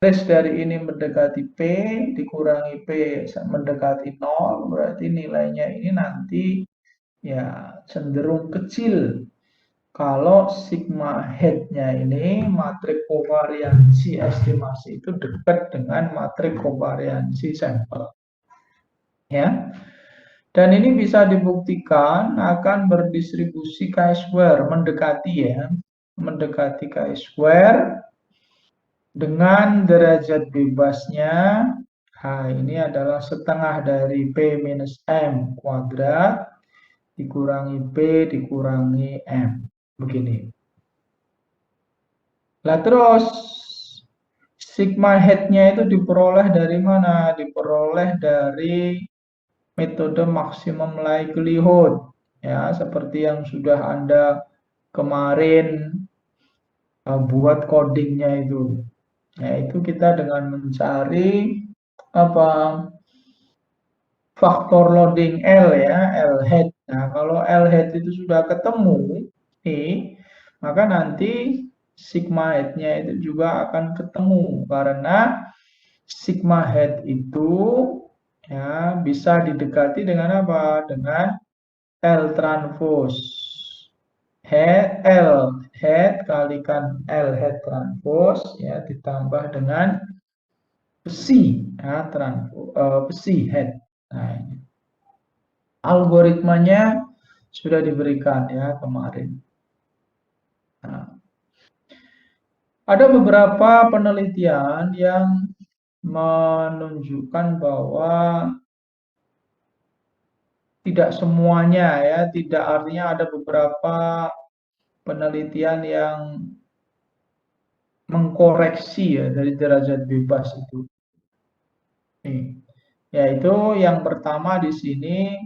Garis dari ini mendekati P, dikurangi P mendekati 0, berarti nilainya ini nanti ya cenderung kecil. Kalau sigma head-nya ini matrik kovariansi estimasi itu dekat dengan matrik kovariansi sampel. Ya. Dan ini bisa dibuktikan akan berdistribusi chi-square, mendekati ya, mendekati chi-square dengan derajat bebasnya. Nah, ini adalah setengah dari P minus M kuadrat dikurangi P dikurangi M. Begini. Lah terus sigma head-nya itu diperoleh dari mana? Diperoleh dari metode maksimum likelihood. Ya, seperti yang sudah Anda kemarin buat codingnya itu. Yaitu kita dengan mencari apa faktor loading L ya, L head. Nah, kalau L head itu sudah ketemu nih, maka nanti sigma head-nya itu juga akan ketemu karena sigma head itu ya bisa didekati dengan apa? Dengan L transpose. L head kalikan L head transpose ya ditambah dengan besi ya, besi head. Nah, ini. Algoritmanya sudah diberikan ya kemarin. Nah, ada beberapa penelitian yang menunjukkan bahwa tidak semuanya ya, tidak artinya ada beberapa penelitian yang mengkoreksi ya dari derajat bebas itu. Nih, yaitu yang pertama di sini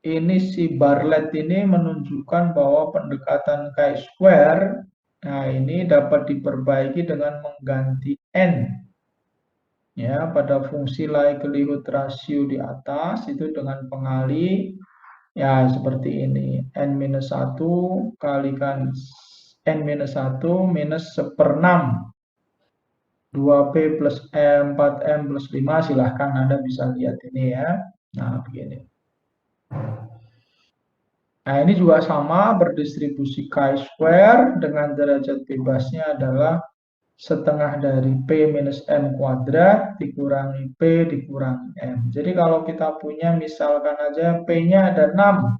ini si Bartlett ini menunjukkan bahwa pendekatan chi-square nah ini dapat diperbaiki dengan mengganti n ya pada fungsi likelihood ratio di atas itu dengan pengali ya seperti ini n-1 kalikan n-1 minus 1/6 2P plus 4M plus 5 silahkan Anda bisa lihat ini ya. Nah begini. Nah ini juga sama berdistribusi chi-square dengan derajat bebasnya adalah setengah dari P minus M kuadrat dikurangi P dikurangi M. Jadi kalau kita punya misalkan aja P-nya ada 6,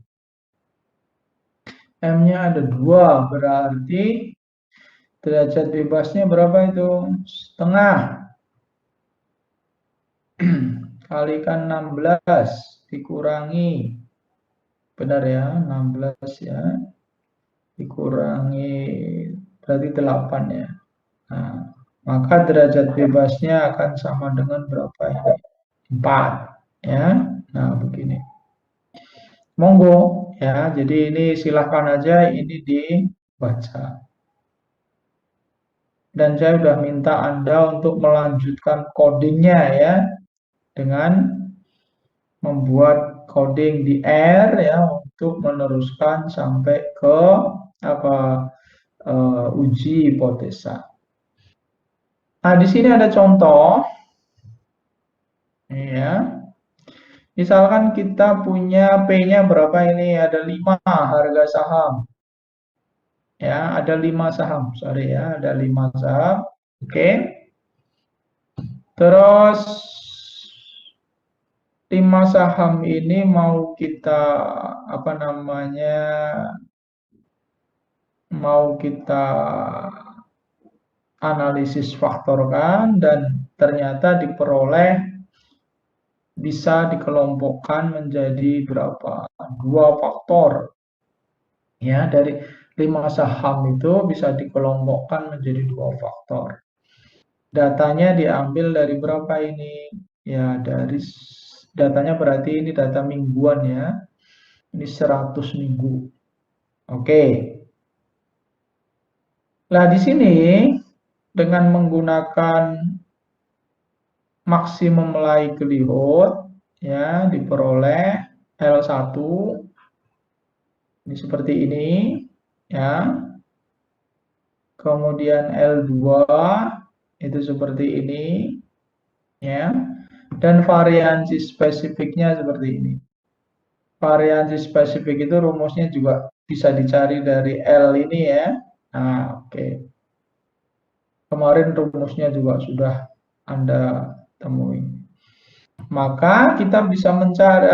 M-nya ada 2, berarti derajat bebasnya berapa itu? Setengah. Kalikan 16 dikurangi, benar ya, 16 ya, dikurangi berarti 8 ya. Nah, maka derajat bebasnya akan sama dengan berapa ini? 4 ya. Nah, begini. Monggo ya. Jadi ini silahkan aja ini dibaca. Dan saya sudah minta Anda untuk melanjutkan codingnya ya dengan membuat coding di R ya untuk meneruskan sampai ke apa uji hipotesa. Nah, di sini ada contoh ya. Misalkan kita punya P-nya berapa ini? Ada 5 harga saham. Ya, ada 5 saham. Sorry ya, ada 5 saham. Oke. Terus 5 saham ini mau kita apa namanya? Mau kita analisis faktorkan dan ternyata diperoleh bisa dikelompokkan menjadi berapa? 2 faktor. Ya, dari 5 saham itu bisa dikelompokkan menjadi 2 faktor. Datanya diambil dari berapa ini? Ya, dari datanya berarti ini data mingguan ya. Ini 100 minggu. Oke. Nah, di sini dengan menggunakan maksimum likelihood ya diperoleh L1 ini seperti ini ya. kemudian L2 itu seperti ini, ya. Dan variansi spesifiknya seperti ini. Variansi spesifik itu rumusnya juga bisa dicari dari L ini ya. Nah, oke. Kemarin rumusnya juga sudah Anda temui. Maka kita bisa mencari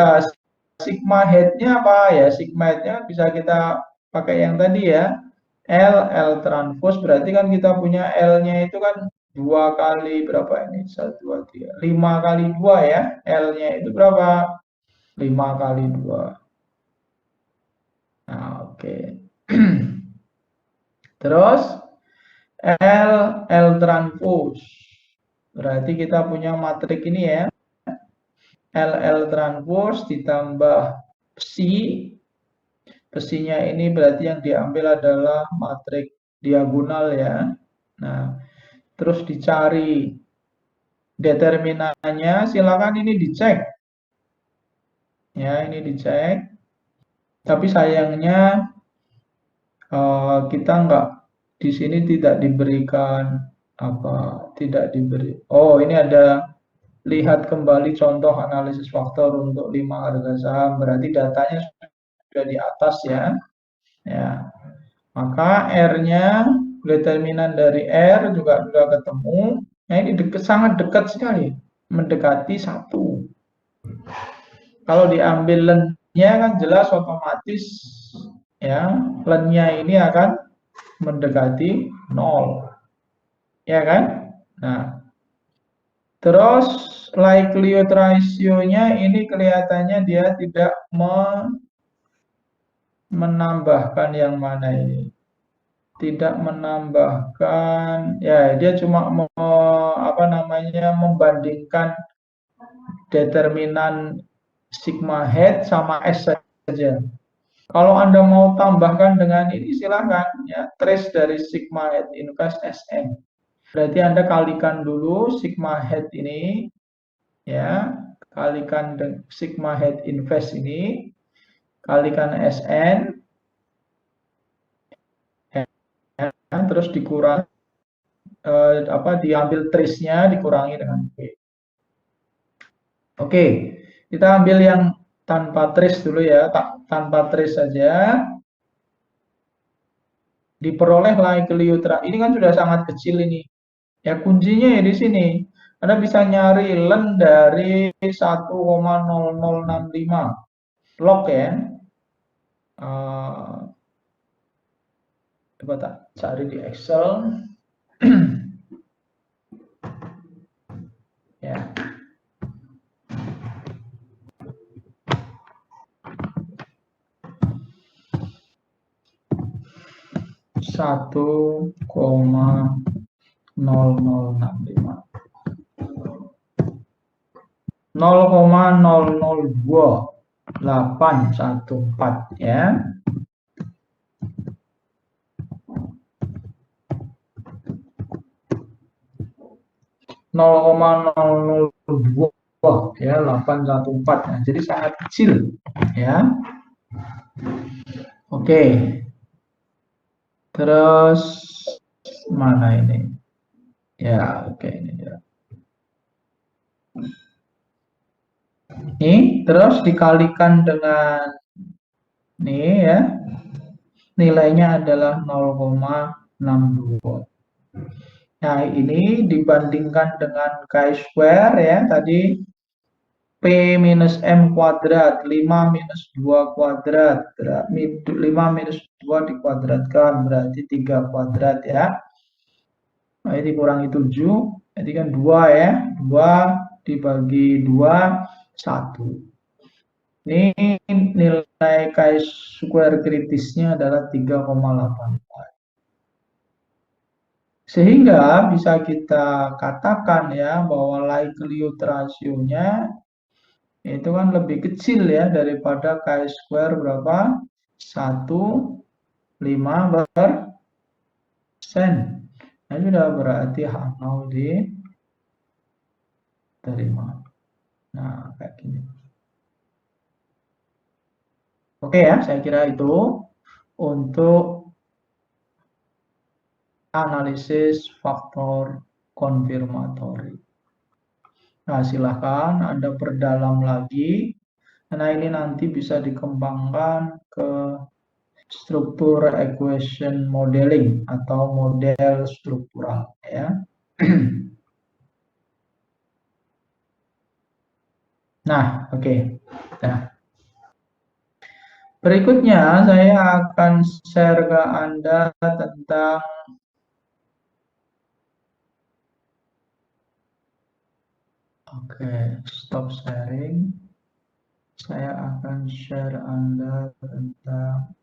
sigma head-nya apa ya? Sigma head-nya bisa kita pakai yang tadi ya. L transpose berarti kan kita punya L-nya itu kan 2 kali berapa ini? 1, 2, 3. 5 kali 2 ya. L-nya itu berapa? 5 kali 2. Nah, oke. Terus L transpose. Berarti kita punya matrik ini ya. L transpose ditambah psi. Psinya ini berarti yang diambil adalah matrik diagonal ya. Nah, terus dicari determinannya, silakan ini dicek. Ya, ini dicek. Tapi sayangnya kita nggak di sini tidak diberikan apa, tidak diberi. Oh, ini ada lihat kembali contoh analisis faktor untuk 5 harga saham. Berarti datanya sudah di atas ya. Ya. Maka R-nya determinan dari R juga sudah ketemu. Nah, ini sangat dekat sekali, mendekati 1. Kalau diambil len-nya kan jelas otomatis ya, len-nya ini akan mendekati 0. Ya kan? Nah, terus likelihood ratio-nya ini kelihatannya dia tidak menambahkan yang mana ini. Tidak menambahkan, ya dia cuma membandingkan determinan sigma head sama S saja. Kalau Anda mau tambahkan dengan ini silahkan ya, trace dari sigma head inverse Sn. Berarti Anda kalikan dulu sigma head ini ya, kalikan sigma head inverse ini, kalikan Sn ya, terus dikurang diambil trace-nya dikurangi dengan P. Oke, kita ambil yang tanpa trace dulu ya, tanpa trace saja. Diperoleh likelihood ini kan sudah sangat kecil ini. Ya kuncinya ya di sini. Anda bisa nyari len dari 1,0065 log ya. Coba tak cari di Excel. Ya. Satu koma 0065 0,002814 ya. 0,002 ya 814. Nah, jadi sangat kecil ya. Oke. Terus mana ini? Ya, oke ini ya. Ini terus dikalikan dengan ini ya. Nilainya adalah 0,62. Nah, ini dibandingkan dengan chi-square ya, tadi P minus M kuadrat, 5 minus 2 kuadrat, 5 minus 2 dikuadratkan, berarti 3 kuadrat ya. Nah, ini dikurangi 7, jadi kan 2 ya, 2 dibagi 2, 1. Ini nilai chi-square kritisnya adalah 3,84. Sehingga bisa kita katakan ya bahwa likelihood ratio-nya itu kan lebih kecil ya daripada chi-square berapa? 1,5%. Nah, sudah berarti H0 diterima. Nah, kayak gini. Oke ya, saya kira itu untuk analisis faktor konfirmatori. Nah, silahkan Anda perdalam lagi. Nah, ini nanti bisa dikembangkan ke struktur equation modeling atau model struktural ya. Nah, oke. Nah, berikutnya saya akan share ke Anda tentang stop sharing. Saya akan share Anda tentang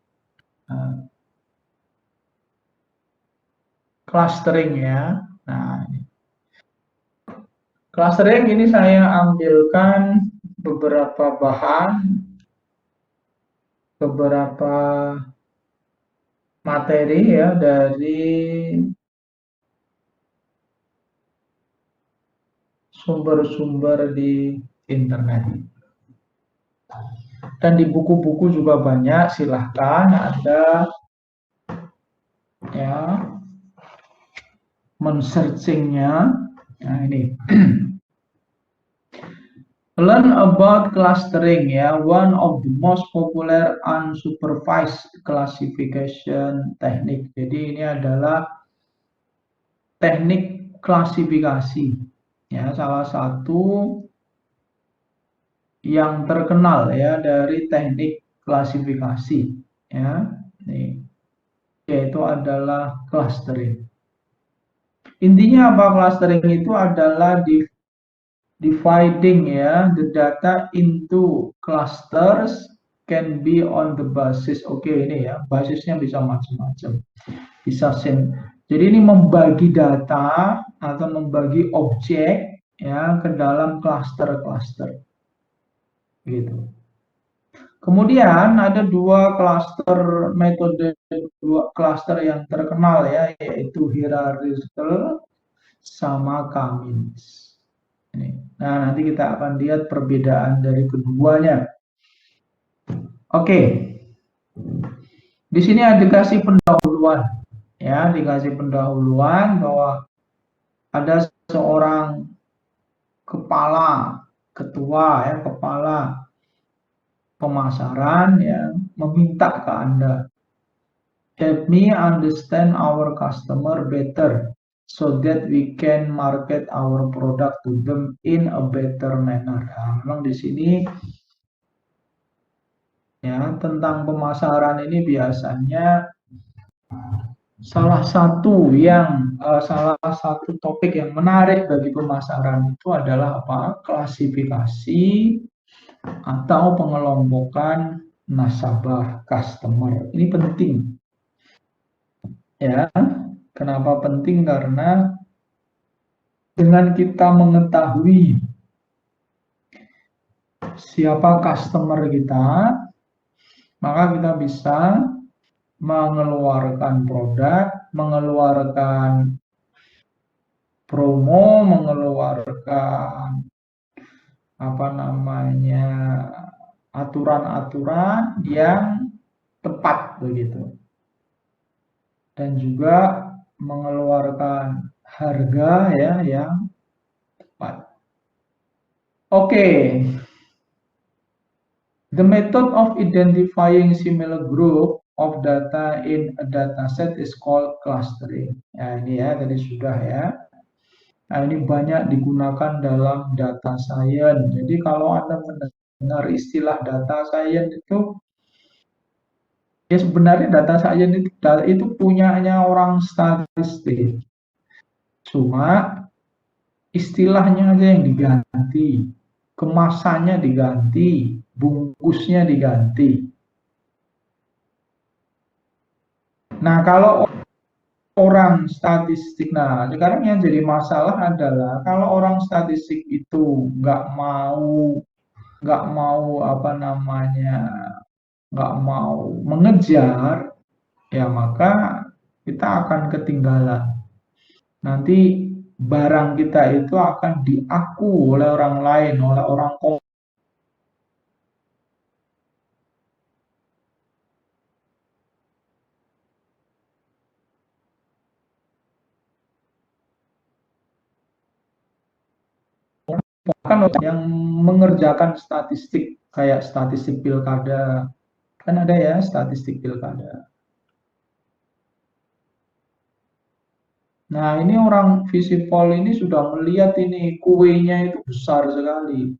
clustering ya. Nah, clustering ini saya ambilkan beberapa bahan, beberapa materi ya dari sumber-sumber di internet. Dan di buku-buku juga banyak, silahkan Anda ya men-searchingnya. Nah, ini. Learn about clustering ya, one of the most popular unsupervised classification technique. Jadi ini adalah teknik klasifikasi ya, salah satu yang terkenal ya dari teknik klasifikasi ya. Nih, yaitu adalah clustering. Intinya apa clustering itu adalah dividing ya the data into clusters can be on the basis. Oke, ini ya, basisnya bisa macam-macam. Bisa jadi ini membagi data atau membagi objek ya ke dalam cluster-cluster. Gitu. Kemudian ada dua cluster metode, dua cluster yang terkenal ya, yaitu hierarchical sama Cummins. Nah, nanti kita akan lihat perbedaan dari keduanya. Oke. Di sini ada dikasih pendahuluan. Ya, dikasih pendahuluan bahwa ada seorang kepala, ketua ya, kepala pemasaran yang meminta ke Anda, help me understand our customer better so that we can market our product to them in a better manner. Nah, memang di sini ya tentang pemasaran ini biasanya salah satu topik yang menarik bagi pemasaran itu adalah apa? Klasifikasi atau pengelompokan nasabah customer. Ini penting. Ya. Kenapa penting? Karena dengan kita mengetahui siapa customer kita, maka kita bisa mengeluarkan produk, mengeluarkan promo, mengeluarkan aturan-aturan yang tepat begitu. Dan juga mengeluarkan harga ya yang tepat. Oke. The method of identifying similar group of data in a dataset is called clustering. Ya, ini ya tadi sudah ya. Nah, ini banyak digunakan dalam data science. Jadi kalau Anda mendengar istilah data science itu, ya sebenarnya data science itu punyanya orang statistik. Cuma istilahnya aja yang diganti, kemasannya diganti, bungkusnya diganti. Nah, kalau orang statistik, nah sekarang yang jadi masalah adalah kalau orang statistik itu nggak mau nggak mau mengejar, ya maka kita akan ketinggalan. Nanti barang kita itu akan diaku oleh orang lain, oleh orang Bahkan yang mengerjakan statistik kayak statistik pilkada, kan ada ya statistik pilkada. Nah, ini orang Visipol ini sudah melihat ini kuenya itu besar sekali.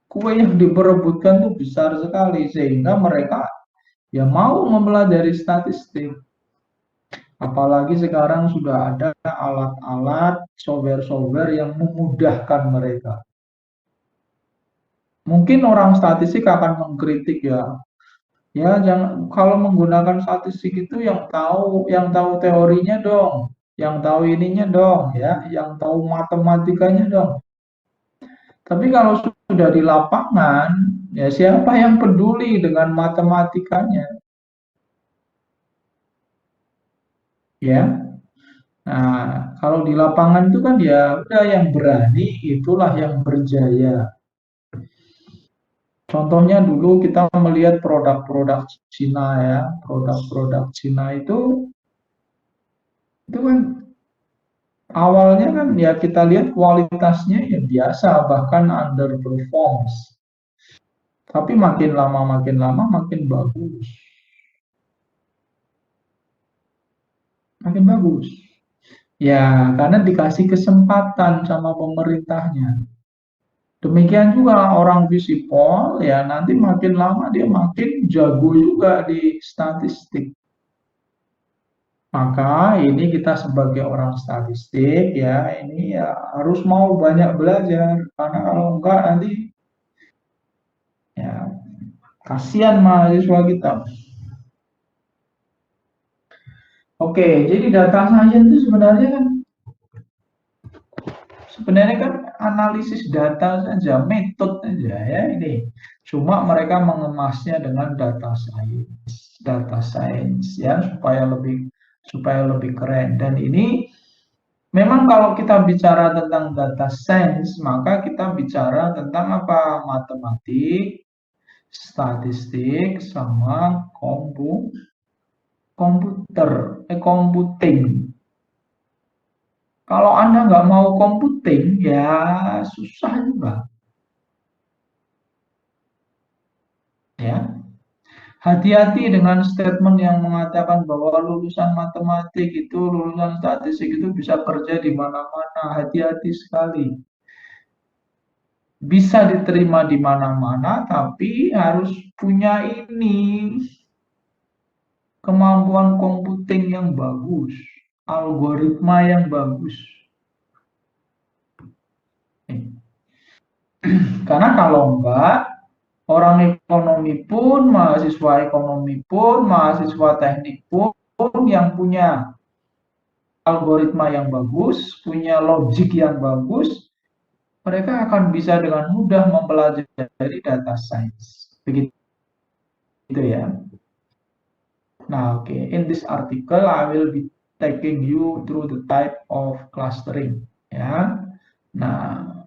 Kue yang diperebutkan itu besar sekali sehingga mereka ya mau mempelajari statistik. Apalagi sekarang sudah ada alat-alat, software-software yang memudahkan mereka. Mungkin orang statistik akan mengkritik ya, ya jangan kalau menggunakan statistik itu yang tahu teorinya dong, yang tahu ininya dong, ya, yang tahu matematikanya dong. Tapi kalau sudah di lapangan, ya siapa yang peduli dengan matematikanya, ya? Nah, kalau di lapangan itu kan ya udah yang berani itulah yang berjaya. Contohnya dulu kita melihat produk-produk Cina ya, produk-produk Cina itu kan awalnya kan ya kita lihat kualitasnya ya biasa bahkan underperforms. Tapi makin lama makin bagus. Makin bagus. Ya, karena dikasih kesempatan sama pemerintahnya. Demikian juga orang Visipol, ya nanti makin lama dia makin jago juga di statistik. Maka ini kita sebagai orang statistik ya ini ya harus mau banyak belajar karena kalau enggak nanti ya kasihan mahasiswa kita. Oke, jadi data science itu sebenarnya kan analisis data saja, metode saja ya ini. Cuma mereka mengemasnya dengan data science ya supaya lebih keren. Dan ini memang kalau kita bicara tentang data science, maka kita bicara tentang apa? Matematik, statistik, sama computing. Kalau Anda nggak mau computing, ya susah juga. Ya, hati-hati dengan statement yang mengatakan bahwa lulusan matematik itu, lulusan statistik itu bisa kerja di mana-mana. Hati-hati sekali. Bisa diterima di mana-mana, tapi harus punya ini kemampuan komputing yang bagus, algoritma yang bagus. Karena kalau enggak, orang ekonomi pun, mahasiswa ekonomi pun, mahasiswa teknik pun yang punya algoritma yang bagus, punya logik yang bagus, mereka akan bisa dengan mudah mempelajari data science. Begitu ya. Nah, oke. In this article, I will be taking you through the type of clustering. Ya. Nah,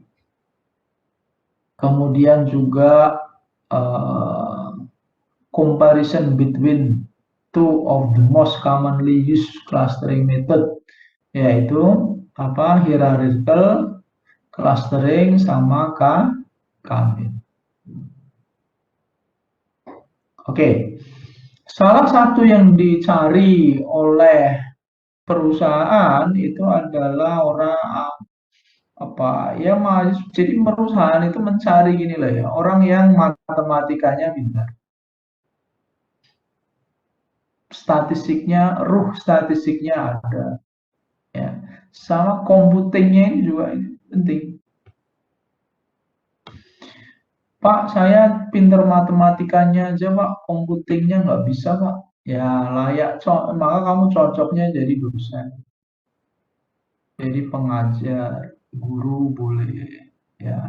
kemudian juga comparison between two of the most commonly used clustering method, yaitu apa? Hierarchical clustering sama K-mean. Oke. Salah satu yang dicari oleh perusahaan itu adalah orang apa ya jadi perusahaan itu mencari gini lah ya orang yang matematikanya pintar, statistiknya ada ya, sama computingnya ini juga penting. Pak, saya pintar matematikanya aja Pak, computingnya nggak bisa Pak. Ya layak, maka kamu cocoknya jadi dosen, jadi pengajar, guru boleh ya.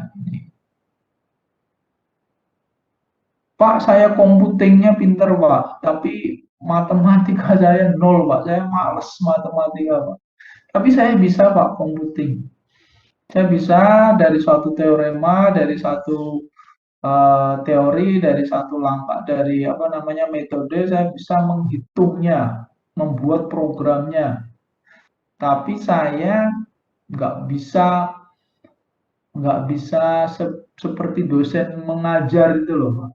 Pak, saya computingnya pinter Pak, tapi matematika saya nol Pak, saya males matematika Pak. Tapi saya bisa Pak computing. Saya bisa dari suatu teorema, dari satu teori, dari satu langkah, dari apa namanya metode, saya bisa menghitungnya, membuat programnya. tapi saya nggak bisa seperti dosen mengajar itu loh, Pak.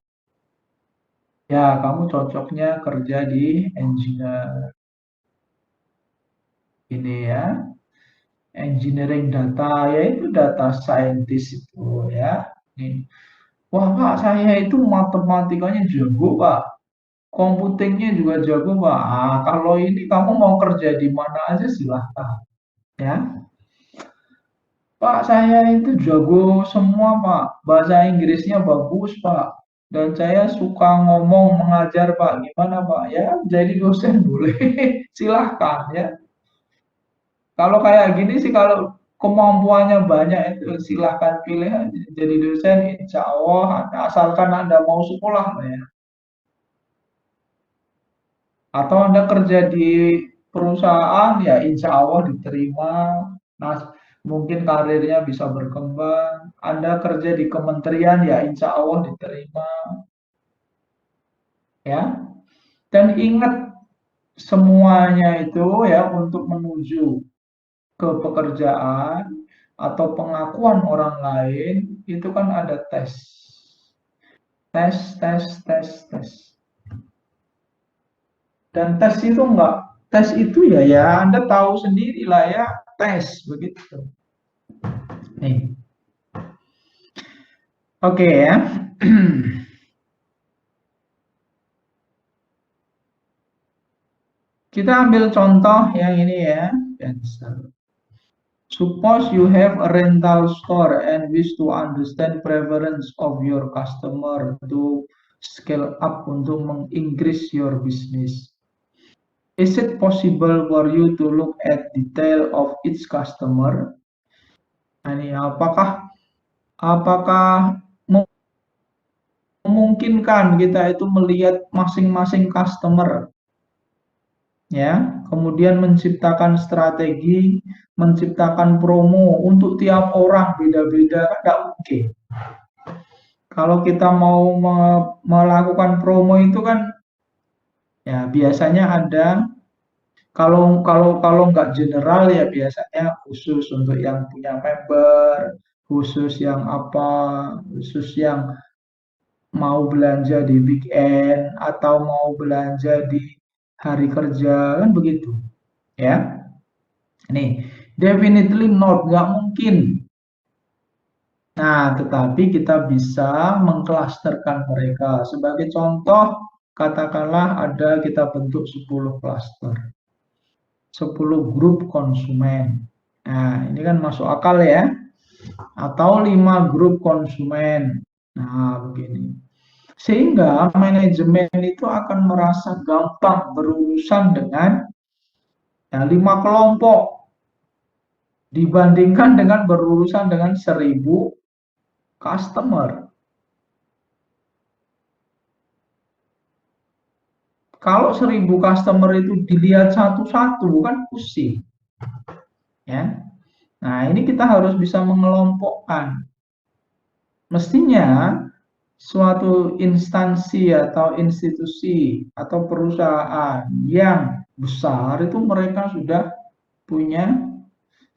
Ya, kamu cocoknya kerja di engineer ini ya, engineering data, yaitu data scientist itu ya. Nih. Wah, Pak, saya itu matematikanya jago, Pak. Computingnya juga jago, Pak. Ah, kalau ini kamu mau kerja di mana aja silahkan ya. Pak, saya itu jago semua, Pak. Bahasa Inggrisnya bagus, Pak. Dan saya suka ngomong, mengajar, Pak. Gimana, Pak? Ya, jadi dosen boleh. Silahkan, ya. Kalau kayak gini sih, kalau kemampuannya banyak itu silahkan pilih aja. Jadi dosen, insya Allah, asalkan Anda mau sekolah, ya. Atau Anda kerja di perusahaan, ya insya Allah diterima. Nah, mungkin karirnya bisa berkembang. Anda kerja di kementerian, ya insya Allah diterima. Ya. Dan ingat, semuanya itu ya untuk menuju ke pekerjaan atau pengakuan orang lain, itu kan ada tes. Tes, tes, tes, tes. Dan tes itu ya Anda tahu sendiri lah ya, tes begitu. Nih. Oke ya. Kita ambil contoh yang ini ya. Suppose you have a rental store and wish to understand preference of your customer to scale up untuk increase your business. Is it possible for you to look at detail of each customer? Ini apakah memungkinkan kita itu melihat masing-masing customer, ya, kemudian menciptakan strategi, menciptakan promo untuk tiap orang beda-beda, kan nggak mungkin. Kalau kita mau melakukan promo itu kan, ya biasanya ada, kalau nggak general ya biasanya khusus untuk yang punya member, khusus yang apa, khusus yang mau belanja di weekend atau mau belanja di hari kerja, kan begitu ya. Nih, definitely not, nggak mungkin. Nah, tetapi kita bisa mengklasterkan mereka. Sebagai contoh, katakanlah ada kita bentuk 10 klaster, 10 grup konsumen. Nah, ini kan masuk akal ya. Atau 5 grup konsumen. Nah, begini. Sehingga manajemen itu akan merasa gampang berurusan dengan ya, 5 kelompok dibandingkan dengan berurusan dengan 1000 customer. Kalau 1000 customer itu dilihat satu-satu kan pusing. Ya. Nah, ini kita harus bisa mengelompokkan. Mestinya suatu instansi atau institusi atau perusahaan yang besar itu mereka sudah punya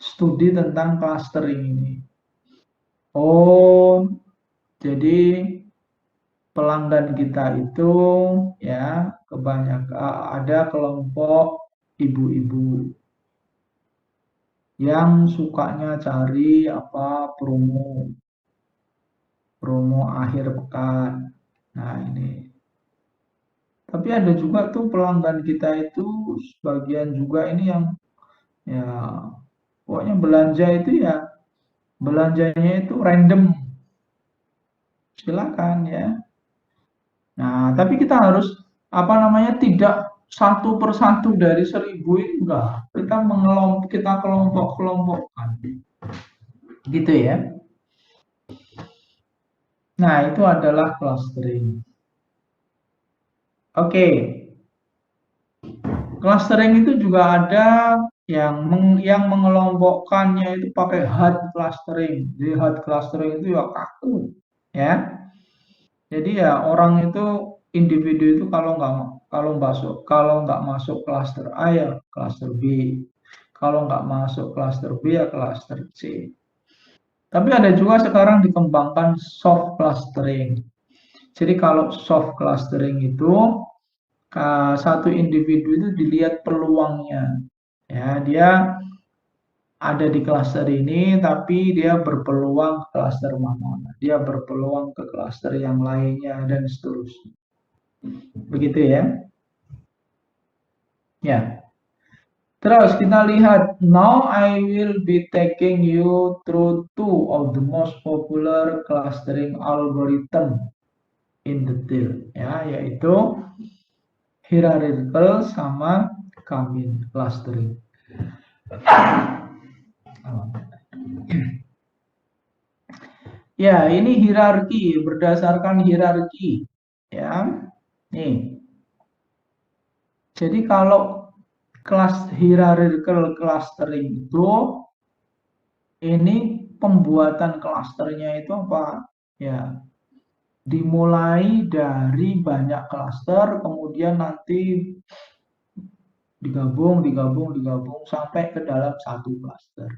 studi tentang clustering ini. Oh, jadi pelanggan kita itu ya kebanyakan ada kelompok ibu-ibu yang sukanya cari apa promo akhir pekan. Nah, ini. Tapi ada juga tuh pelanggan kita itu sebagian juga ini yang ya pokoknya belanja itu ya belanjanya itu random. Silakan ya. Nah, tapi kita harus apa namanya tidak satu persatu dari 1000 itu enggak. Kita kelompok-kelompokkan. Gitu ya. Nah, itu adalah clustering. Oke. Clustering itu juga ada yang mengelompokkannya itu pakai hard clustering. Jadi hard clustering itu ya kaku, ya. Jadi ya orang itu individu itu kalau nggak masuk cluster A ya cluster B, Kalau nggak masuk klaster B ya klaster C. Tapi ada juga sekarang dikembangkan soft clustering. Jadi kalau soft clustering itu satu individu itu dilihat peluangnya. Ya, dia ada di klaster ini tapi dia berpeluang ke klaster mana. Dia berpeluang ke klaster yang lainnya dan seterusnya. Begitu ya. Ya. Terus kita lihat, now I will be taking you through two of the most popular clustering algorithm in detail, ya, yaitu hierarchical sama Kamin clustering. Ya, ini hierarki berdasarkan hierarki, ya. Nih. Jadi kalau kelas hierarchical clustering itu ini pembuatan klasternya itu apa? Ya, dimulai dari banyak klaster, kemudian nanti digabung sampai ke dalam satu klaster.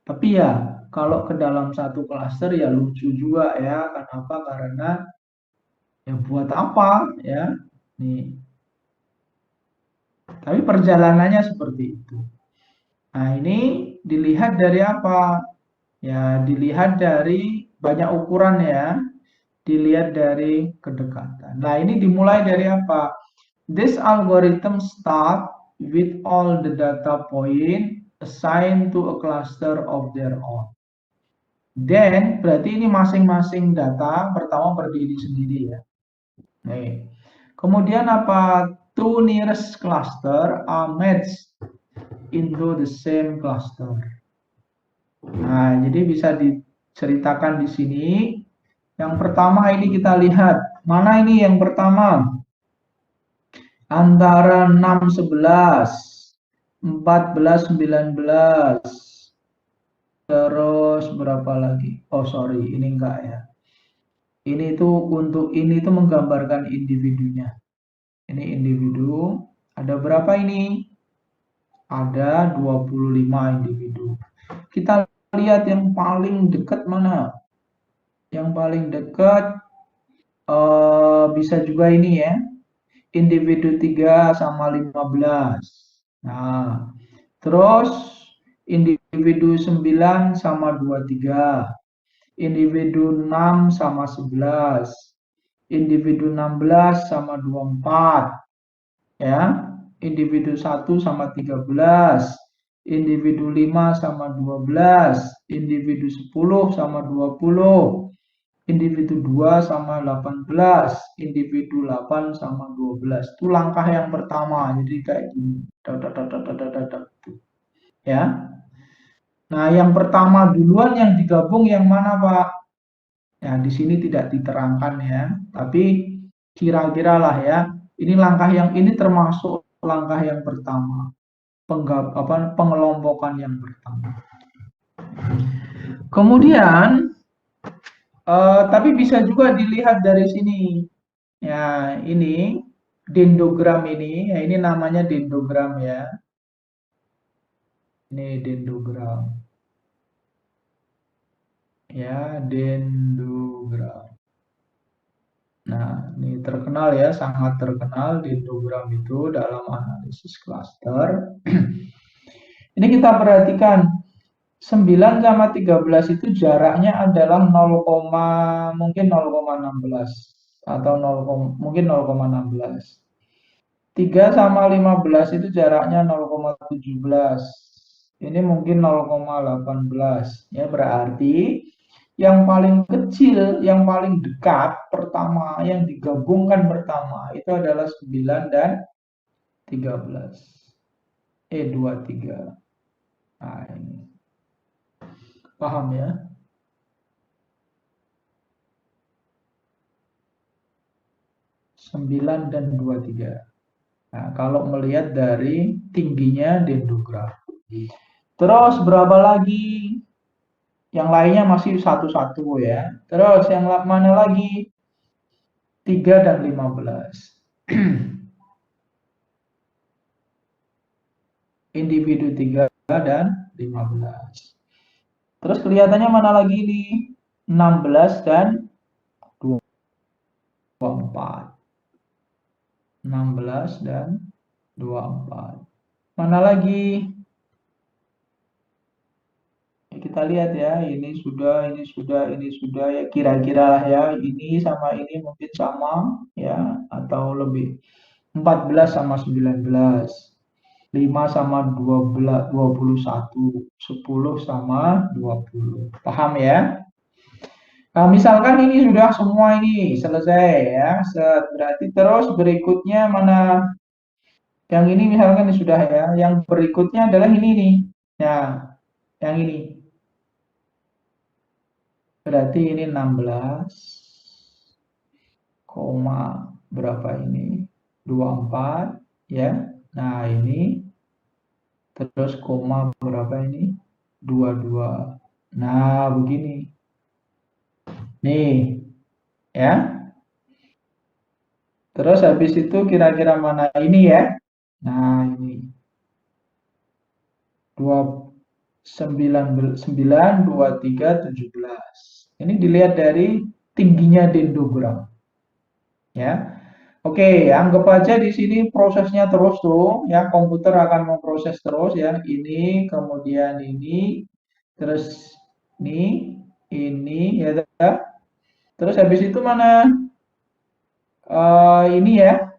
Tapi ya, kalau ke dalam satu klaster ya lucu juga ya. Kenapa? Karena ya buat apa ya? Nih. Tapi perjalanannya seperti itu. Nah, ini dilihat dari apa? Ya, dilihat dari banyak ukuran ya. Dilihat dari kedekatan. Nah, ini dimulai dari apa? This algorithm start with all the data point assigned to a cluster of their own. Then, berarti ini masing-masing data pertama berdiri sendiri ya. Nih. Kemudian apa? Two nearest cluster are matched into the same cluster. Nah, jadi bisa diceritakan di sini. Yang pertama ini kita lihat. Mana ini yang pertama? Antara 6, 11, 14, 19. Terus berapa lagi? Oh, sorry, ini enggak ya. Ini tuh untuk ini tuh menggambarkan individunya. Ini individu. Ada berapa ini? Ada 25 individu. Kita lihat yang paling dekat mana? Yang paling dekat bisa juga ini ya. Individu 3 sama 15. Nah, terus individu 9 sama 23. Individu 6 sama 11. Individu 16 sama 24. Ya. Individu 1 sama 13. Individu 5 sama 12. Individu 10 sama 20. Individu 2 sama 18, individu 8 sama 12. Itu langkah yang pertama. Jadi kayak gini. Ya. Nah, yang pertama duluan yang digabung yang mana, Pak? Ya, di sini tidak diterangkan ya. Tapi kira-kira lah ya. Ini langkah yang ini termasuk langkah yang pertama. Pengelompokan yang pertama. Kemudian tapi bisa juga dilihat dari sini. Ya, ini dendrogram ini, ya ini namanya dendrogram ya. Ini dendrogram. Ya, dendrogram. Nah, ini terkenal ya, sangat terkenal dendrogram itu dalam analisis klaster. Ini kita perhatikan 9 sama 13 itu jaraknya adalah 0, mungkin 0,16 atau 0, mungkin 0,16. 3 sama 15 itu jaraknya 0,17. Ini mungkin 0,18. Ya, berarti yang paling kecil, yang paling dekat pertama, yang digabungkan pertama itu adalah 9 dan 13. 23. Nah, ini. Paham ya? Sembilan dan 23. Nah, kalau melihat dari tingginya dendrogram. Terus berapa lagi? Yang lainnya masih satu-satu ya. Terus yang mana lagi? 3 dan 15. Individu 3 dan 15. Terus kelihatannya mana lagi nih? 16 dan 24. 16 dan 24. Mana lagi? Kita lihat ya, ini sudah ya, kira-kira lah ya, ini sama ini mungkin sama ya, atau lebih. 14 sama 19, 5 sama 12, 21, 10 sama 20. Paham ya? Nah, misalkan ini sudah semua ini selesai ya, berarti terus berikutnya mana? Yang ini misalkan sudah ya, yang berikutnya adalah ini nih. Nah, yang ini. Berarti ini 16, koma berapa ini? 24 ya. Nah, ini terus koma berapa ini? 22. Nah, begini. Nih, ya. Terus habis itu kira-kira mana ini ya? Nah, ini 9, 23, 17. Ini dilihat dari tingginya dendrogram. Ya. Oke, anggap aja di sini prosesnya terus tuh, ya komputer akan memproses terus ya. Ini, kemudian ini, terus ini, ya. Terus habis itu mana? Ini ya.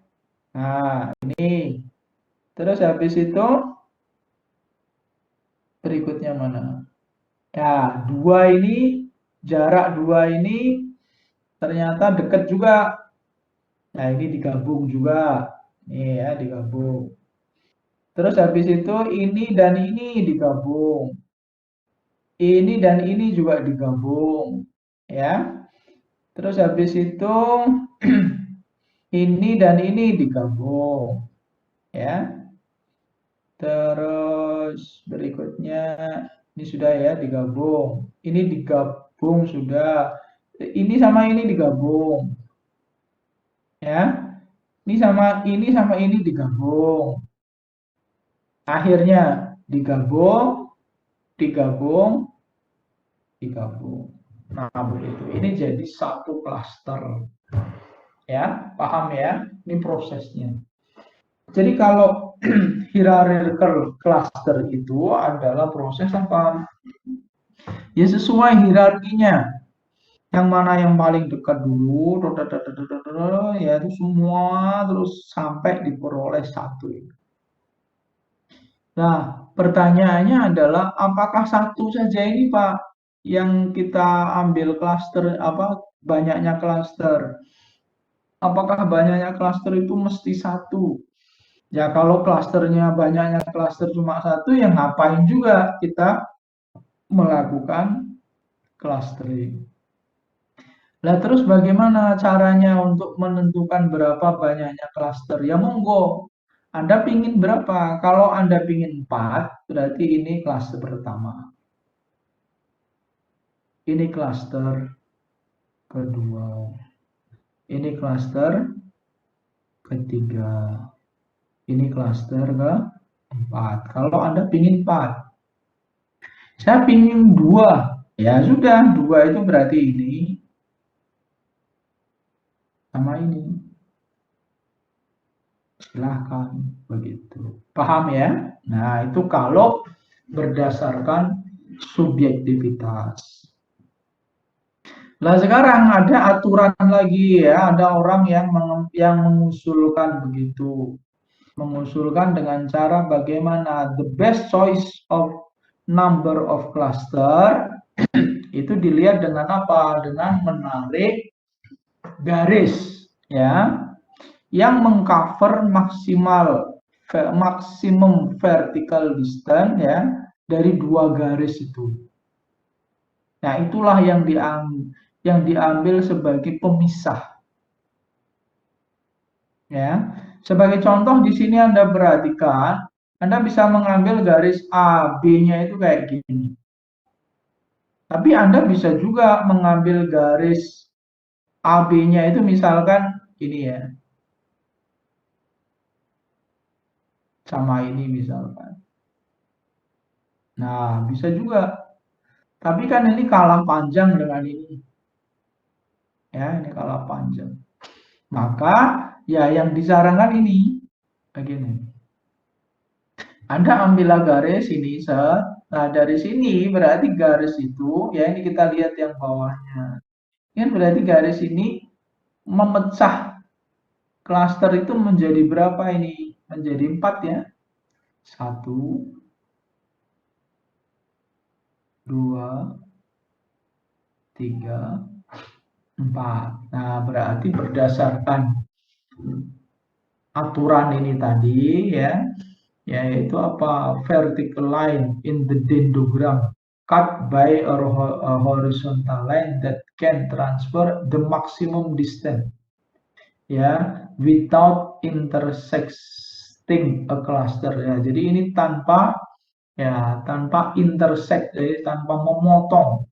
Nah, ini. Terus habis itu berikutnya mana? Ya, jarak dua ini ternyata dekat juga. Nah, ini digabung juga. Nih ya, digabung. Terus habis itu ini dan ini digabung. Ini dan ini juga digabung. Ya. Terus habis itu ini dan ini digabung. Ya. Terus berikutnya ini sudah ya digabung. Ini digabung sudah. Ini sama ini digabung. Ya. Ini sama ini digabung. Akhirnya digabung, digabung, digabung. Nah, begitu. Ini jadi satu klaster. Ya, paham ya? Ini prosesnya. Jadi kalau hierarchical cluster itu adalah proses apa? Ya sesuai hierarkinya. Yang mana yang paling dekat dulu, ya itu semua terus sampai diperoleh satu. Nah, pertanyaannya adalah apakah satu saja ini Pak yang kita ambil klaster apa banyaknya klaster? Apakah banyaknya klaster itu mesti satu? Ya kalau klasternya banyaknya klaster cuma satu, ya ngapain juga kita melakukan clustering. Nah terus bagaimana caranya untuk menentukan berapa banyaknya klaster? Ya monggo, Anda pingin berapa? Kalau Anda pingin 4, berarti ini klaster pertama. Ini klaster kedua. Ini klaster ketiga. Ini klaster keempat. Kalau Anda pingin 4, saya pingin 2. Ya sudah, 2 itu berarti ini sama ini. Silahkan begitu. Paham ya? Nah, itu kalau berdasarkan subjektivitas. Nah, sekarang ada aturan lagi ya, ada orang yang mengusulkan begitu. Mengusulkan dengan cara bagaimana the best choice of number of cluster itu dilihat dengan apa? Dengan menarik garis ya yang mengcover maksimum vertical distance ya dari dua garis itu. Nah, itulah yang diambil sebagai pemisah. Ya. Sebagai contoh di sini Anda perhatikan, Anda bisa mengambil garis A, B-nya itu kayak gini. Tapi Anda bisa juga mengambil garis AB-nya itu misalkan ini ya. Sama ini misalkan. Nah, bisa juga. Tapi kan ini kalah panjang dengan ini. Ya, ini kalah panjang. Maka ya yang disarankan ini begini. Anda ambillah garis ini set. Nah, dari sini berarti garis itu ya ini kita lihat yang bawahnya. Ini berarti garis ini memecah klaster itu menjadi berapa ini? Menjadi 4 ya. Satu, dua, tiga, empat. Nah, berarti berdasarkan aturan ini tadi ya, yaitu apa? Vertical line in the dendrogram cut by a horizontal line that can transfer the maximum distance ya without intersecting a cluster ya. Jadi ini tanpa intersect, jadi tanpa memotong.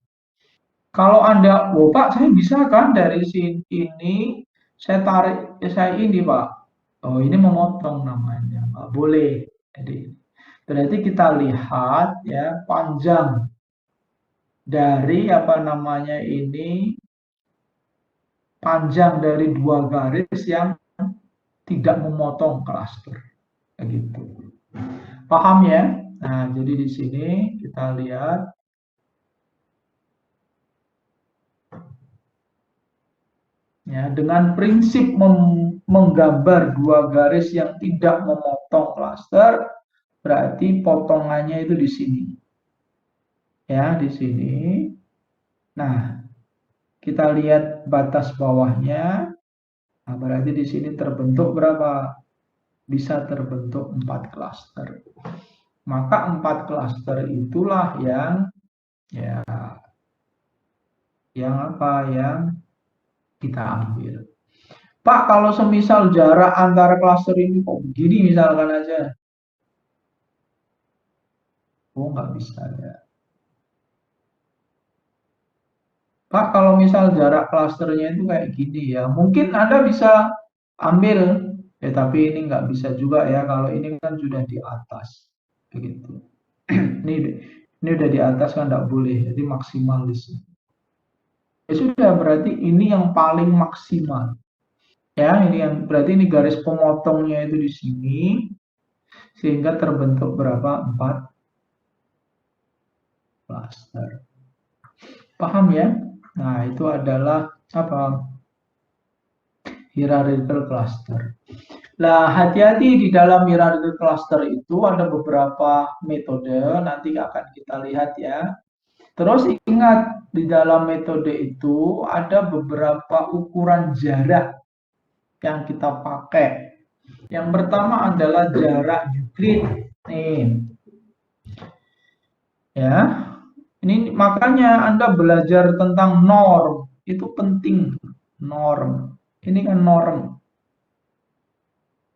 Kalau Anda, oh Pak, saya bisa kan dari sini ini saya tarik, saya ini Pak. Oh ini memotong namanya, Pak. Boleh. Jadi berarti kita lihat ya panjang dari apa namanya ini panjang dari dua garis yang tidak memotong klaster. Begitu. Paham ya? Nah, jadi di sini kita lihat ya dengan prinsip menggambar dua garis yang tidak memotong klaster, berarti potongannya itu di sini. Ya, di sini. Nah, kita lihat batas bawahnya. Nah, berarti di sini terbentuk berapa? Bisa terbentuk 4 klaster. Maka 4 klaster itulah yang ya yang apa? Yang kita ambil. Pak, kalau semisal jarak antara klaster ini kok begini misalkan aja. Oh, nggak bisa ya. Pak, kalau misal jarak klasternya itu kayak gini ya, mungkin Anda bisa ambil, ya tapi ini nggak bisa juga ya, kalau ini kan sudah di atas. Begitu. Ini, ini udah di atas kan nggak boleh, jadi maksimal di sini. Ya sudah, berarti ini yang paling maksimal. Ya, ini yang berarti ini garis pemotongnya itu di sini, sehingga terbentuk berapa? 4 klaster. Paham ya? Nah, itu adalah apa? Hierarchical cluster. Nah, hati-hati di dalam hierarchical cluster itu ada beberapa metode, nanti akan kita lihat ya. Terus ingat, di dalam metode itu ada beberapa ukuran jarak yang kita pakai. Yang pertama adalah jarak Euclid. Nih, ya. Ini makanya Anda belajar tentang norm, itu penting. Norm. Ini kan norm.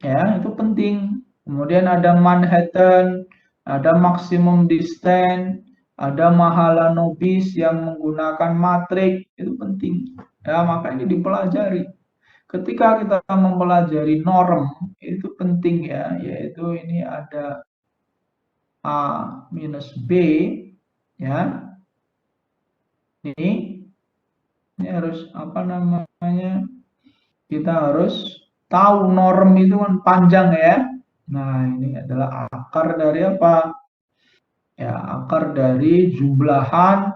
Ya, itu penting. Kemudian ada Manhattan, ada maximum distance, ada Mahalanobis yang menggunakan matrik, itu penting. Ya, maka ini dipelajari. Ketika kita mempelajari norm, itu penting ya, yaitu ini ada A minus B, ya. Ini harus apa namanya? Kita harus tahu norm itu kan panjang ya. Nah, ini adalah akar dari apa? Ya, akar dari jumlahan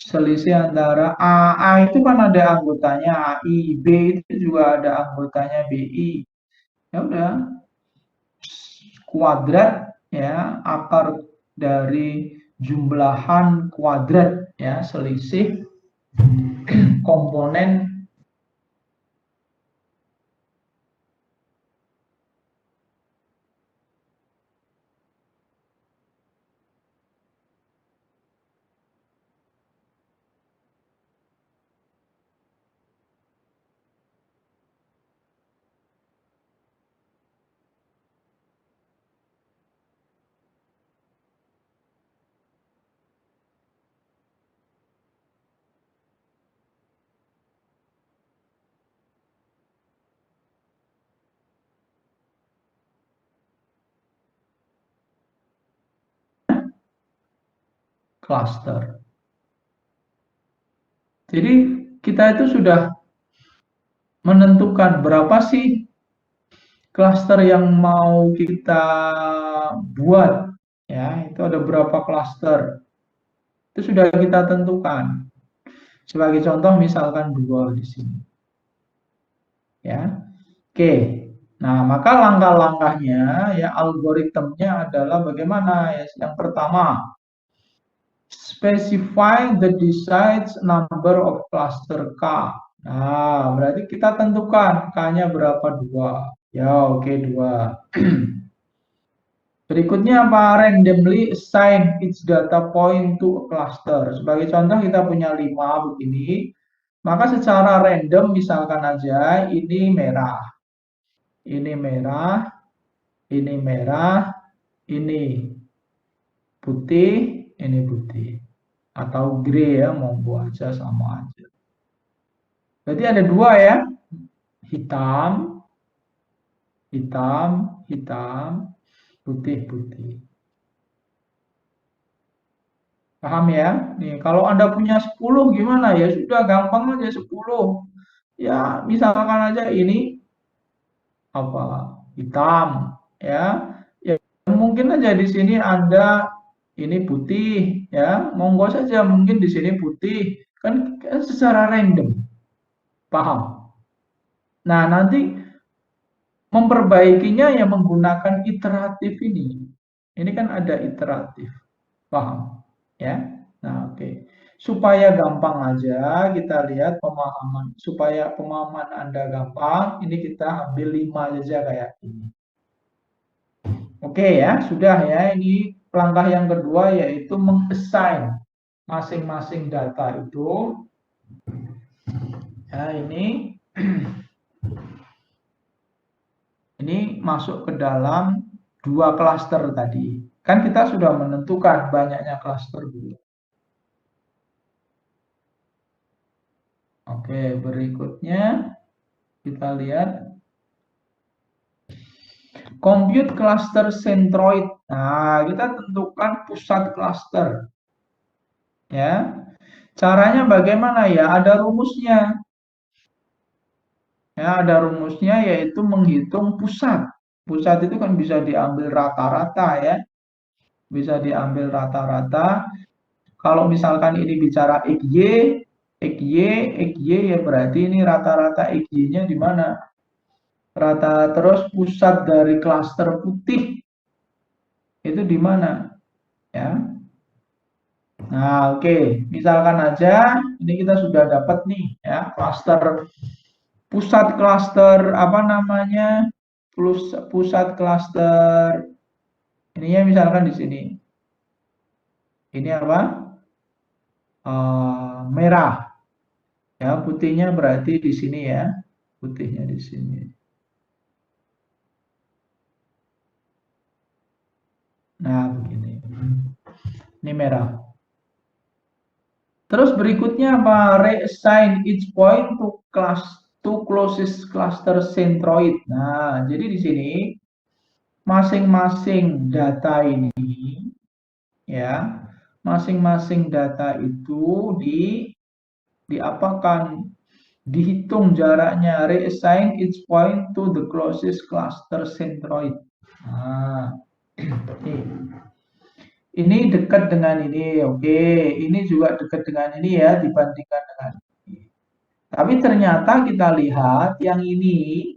selisih antara A itu kan ada anggotanya AI, B itu juga ada anggotanya BI. Ya udah, kuadrat ya, akar dari jumlahan kuadrat ya, selisih komponen. cluster. Jadi kita itu sudah menentukan berapa sih cluster yang mau kita buat, ya itu ada berapa cluster, itu sudah kita tentukan. Sebagai contoh misalkan 2 di sini, ya. Oke, nah maka langkah-langkahnya ya algoritmnya adalah bagaimana ya. Yang pertama, specify the desired number of cluster K. Nah, berarti kita tentukan K-nya berapa, 2. Ya, oke, 2. Berikutnya apa? Randomly assign each data point to a cluster. Sebagai contoh kita punya 5 begini. Maka secara random misalkan aja ini merah. Ini merah, ini merah, ini putih, ini putih. Atau grey ya, monggo aja sama aja. Berarti ada 2 ya. Hitam, hitam, hitam, putih, putih. Paham ya? Nih, kalau Anda punya 10 gimana ya? Sudah gampang aja 10. Ya, misalkan aja ini apa? Hitam, ya. Ya, mungkin aja di sini Anda ini putih, ya. Monggo saja mungkin di sini putih. Kan secara random. Paham? Nah, nanti memperbaikinya ya menggunakan iteratif ini. Ini kan ada iteratif. Paham? Ya. Nah, oke. Supaya gampang aja kita lihat pemahaman. Supaya pemahaman Anda gampang, ini kita ambil 5 saja kayak ini. Oke ya, sudah ya. Ini langkah yang kedua yaitu mengassign masing-masing data itu. Ya, ini masuk ke dalam 2 klaster tadi. Kan kita sudah menentukan banyaknya klaster dulu. Oke, berikutnya kita lihat compute cluster centroid. Nah, kita tentukan pusat cluster. Ya. Caranya bagaimana ya? Ada rumusnya. Ya, ada rumusnya yaitu menghitung pusat. Pusat itu kan bisa diambil rata-rata ya. Bisa diambil rata-rata. Kalau misalkan ini bicara XY, XY ya berarti ini rata-rata XY-nya di mana? Rata terus pusat dari klaster putih itu di mana? Ya. Nah, oke. Misalkan aja ini kita sudah dapat nih ya, pusat klaster apa namanya? Pusat klaster ininya misalkan di sini. Ini apa? Merah. Ya, putihnya berarti di sini ya. Putihnya di sini. Nah, begini. Ini merah. Terus berikutnya apa? Reassign each point to closest cluster centroid. Nah, jadi di sini masing-masing data ini ya, masing-masing data itu diapakan? Dihitung jaraknya, reassign each point to the closest cluster centroid. Nah, ini dekat dengan ini, oke. Ini juga dekat dengan ini ya, dibandingkan dengan ini. Tapi ternyata kita lihat yang ini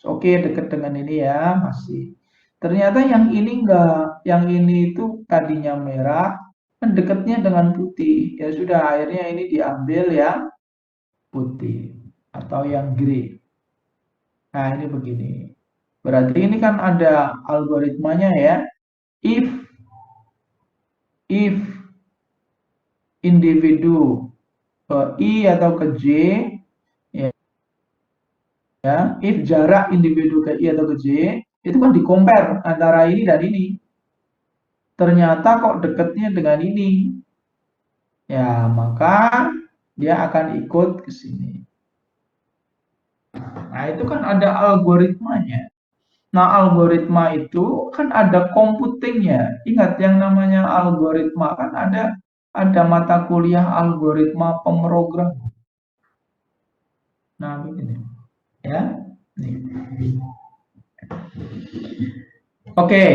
oke dekat dengan ini ya, masih. Ternyata yang ini enggak, yang ini itu tadinya merah, kan dekatnya dengan putih. Ya sudah, akhirnya ini diambil yang putih atau yang grey. Nah, ini begini. Berarti ini kan ada algoritmanya ya. If individu ke I atau ke J ya, if jarak individu ke I atau ke J itu kan di-compare antara ini dan ini. Ternyata kok dekatnya dengan ini. Ya, maka dia akan ikut ke sini. Nah, itu kan ada algoritmanya. Nah, algoritma itu kan ada computingnya. Ingat yang namanya algoritma kan ada ada mata kuliah algoritma pemrogram. Nah, begini. Ya. Nih. Oke.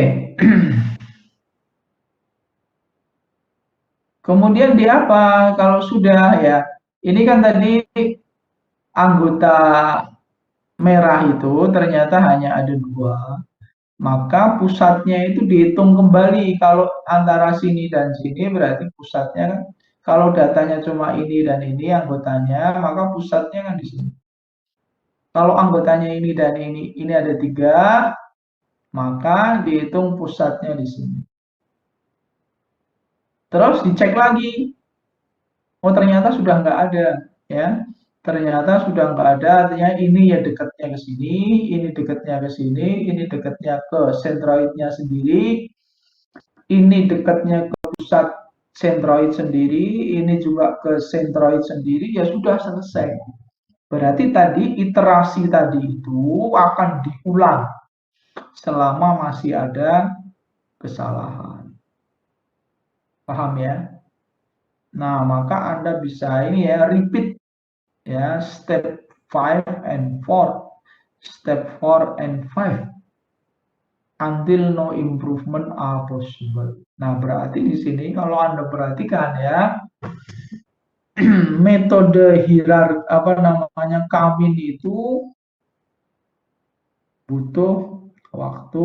Kemudian di apa? Kalau sudah ya, ini kan tadi anggota merah itu ternyata hanya ada 2, maka pusatnya itu dihitung kembali. Kalau antara sini dan sini berarti pusatnya kan, kalau datanya cuma ini dan ini anggotanya, maka pusatnya kan di sini. Kalau anggotanya ini dan ini ada 3, maka dihitung pusatnya di sini. Terus dicek lagi, oh ternyata sudah nggak ada, ya. Ternyata sudah nggak ada, artinya ini ya dekatnya ke sini, ini dekatnya ke sini, ini dekatnya ke sentroidnya sendiri, ini dekatnya ke pusat sentroid sendiri, ini juga ke sentroid sendiri, ya sudah selesai. Berarti tadi iterasi tadi itu akan diulang selama masih ada kesalahan. Paham ya? Nah, maka Anda bisa ini ya, repeat ya, step 5 and 4, step 4 and 5 until no improvement are possible. Nah, berarti di sini kalau Anda perhatikan ya, metode Kamin itu butuh waktu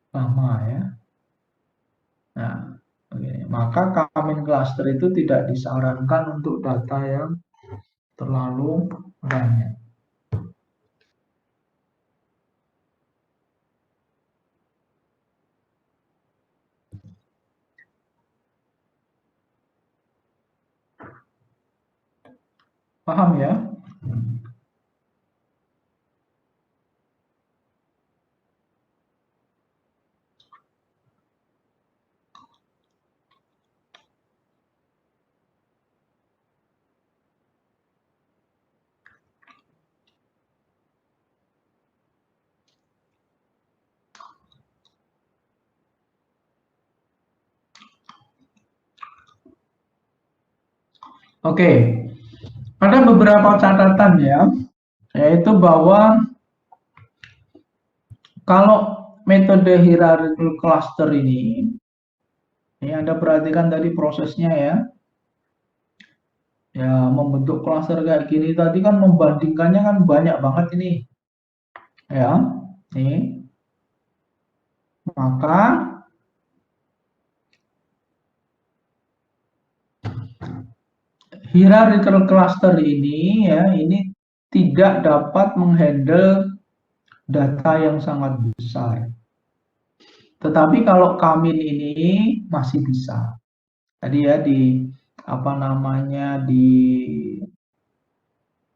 lama ya. Nah, begini. Maka Kamin cluster itu tidak disarankan untuk data yang terlalu banyak. Paham ya? Oke, ada beberapa catatan ya, yaitu bahwa kalau metode hierarchical cluster ini Anda perhatikan tadi prosesnya ya. Ya, membentuk cluster kayak gini tadi kan membandingkannya kan banyak banget ini. Ya, nih. Maka hierarchical cluster ini ya, ini tidak dapat menghandle data yang sangat besar. Tetapi kalau Kamin ini masih bisa. Tadi ya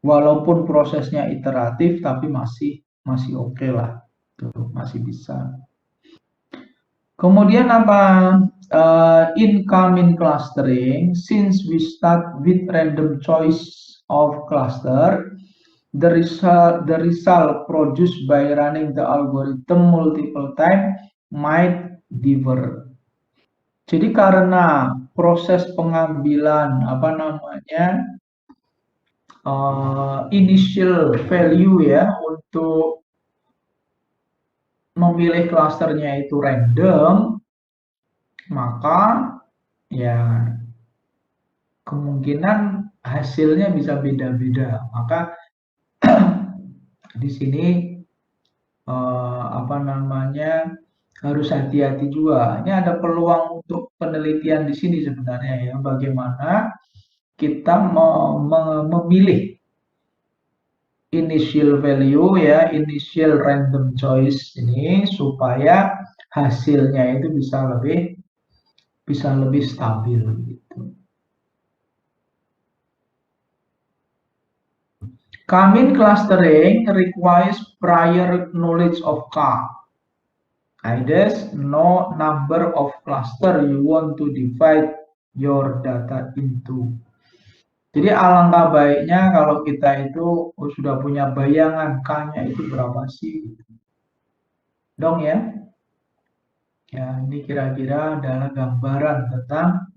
walaupun prosesnya iteratif tapi masih oke lah. Tuh, masih bisa. Kemudian apa? Incoming clustering, since we start with random choice of cluster, the result produced by running the algorithm multiple time might differ. Jadi karena proses pengambilan initial value ya untuk memilih klasternya itu random, maka ya kemungkinan hasilnya bisa beda-beda. Maka di sini harus hati-hati juga. Ini ada peluang untuk penelitian di sini sebenarnya ya, bagaimana kita memilih initial value ya, initial random choice ini supaya hasilnya itu bisa lebih stabil gitu. Kamin clustering requires prior knowledge of K. There's no number of cluster you want to divide your data into. Jadi alangkah baiknya kalau kita itu sudah punya bayangan K-nya itu berapa sih. Dong ya. Ya, ini kira-kira adalah gambaran tentang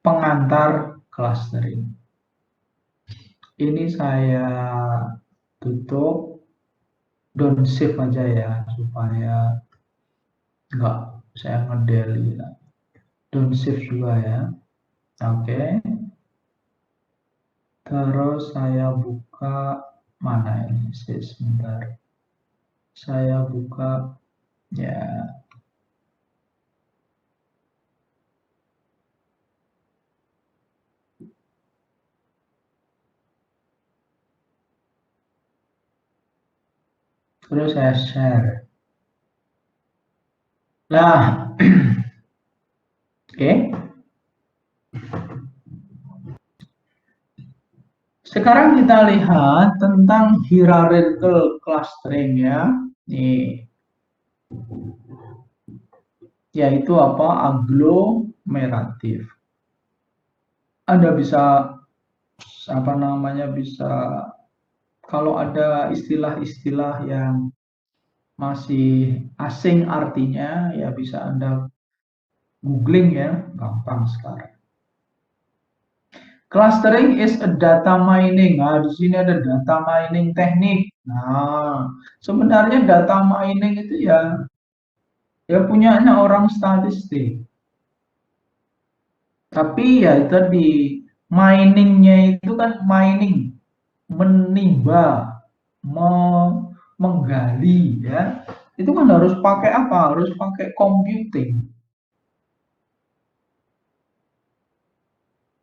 pengantar clustering. Ini saya tutup, don't save aja ya, supaya enggak saya ngedelete. Don't save juga ya. Oke. Terus saya buka mana ini? Sebentar. Saya buka ya. Terus saya share. Nah, oke. Sekarang kita lihat tentang hierarchical clustering ya. Nih. Yaitu apa? Aglomeratif. Anda bisa apa namanya, bisa kalau ada istilah-istilah yang masih asing artinya ya bisa Anda googling ya, gampang sekarang. Clustering is a data mining. Nah, di sini ada data mining teknik. Nah, sebenarnya data mining itu ya punyanya orang statistik. Tapi ya tadi miningnya itu kan mining, menimba, menggali ya. Itu kan harus pakai apa? Harus pakai computing.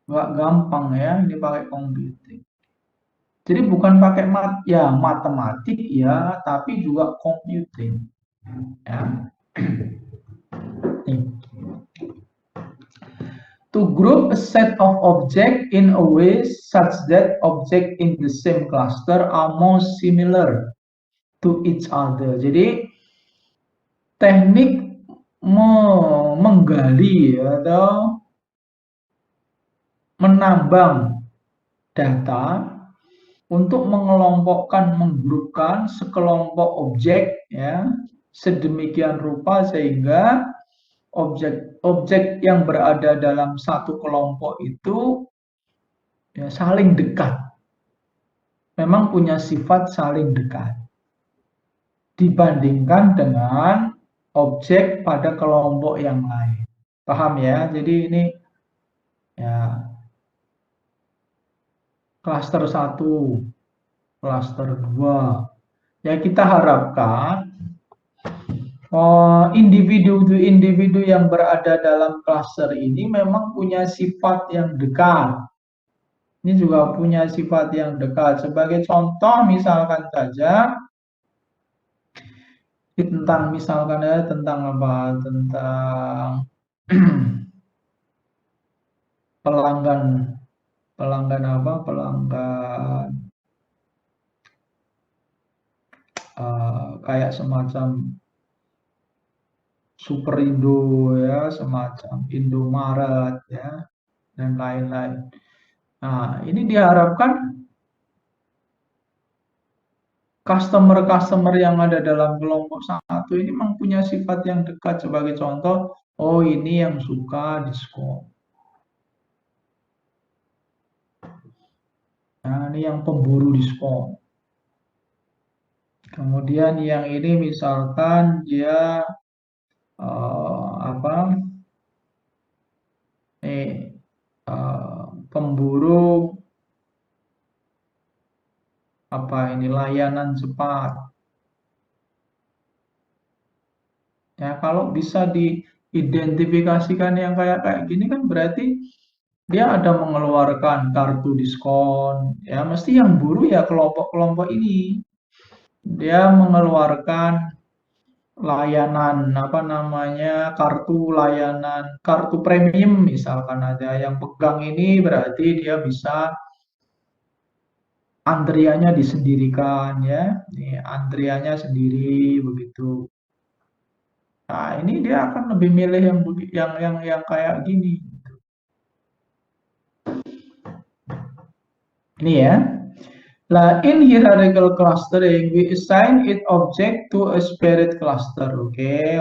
Nggak gampang ya, ini pakai computing. Jadi bukan pakai matematik ya, tapi juga computing. Ya. To group a set of objects in a way such that objects in the same cluster are more similar to each other. Jadi teknik menggali atau menambang data untuk mengelompokkan, menggrupkan sekelompok objek ya sedemikian rupa sehingga objek-objek yang berada dalam satu kelompok itu ya, saling dekat. Memang punya sifat saling dekat dibandingkan dengan objek pada kelompok yang lain. Paham ya? Jadi ini ya klaster 1, klaster 2. Ya kita harapkan individu-individu yang berada dalam klaster ini memang punya sifat yang dekat. Ini juga punya sifat yang dekat. Sebagai contoh misalkan saja tentang misalkan ya tentang apa? Tentang pelanggan apa? Pelanggan kayak semacam Superindo ya, semacam Indomaret ya, dan lain-lain. Nah, ini diharapkan customer-customer yang ada dalam kelompok satu ini memang punya sifat yang dekat. Sebagai contoh, oh ini yang suka diskon. Nah, ini yang pemburu diskon. Kemudian yang ini misalkan dia pemburu layanan cepat. Ya, kalau bisa diidentifikasikan yang kayak gini kan berarti dia ada mengeluarkan kartu diskon. Ya, mesti yang buru ya kelompok-kelompok ini. Dia mengeluarkan layanan kartu premium misalkan ada yang pegang ini berarti dia bisa antriannya disendirikan ya. Nih, antriannya sendiri begitu. Nah, ini dia akan lebih milih yang kayak gini. Ini ya. Nah, in hierarchical clustering, we assign it object to a spirit cluster. Oke.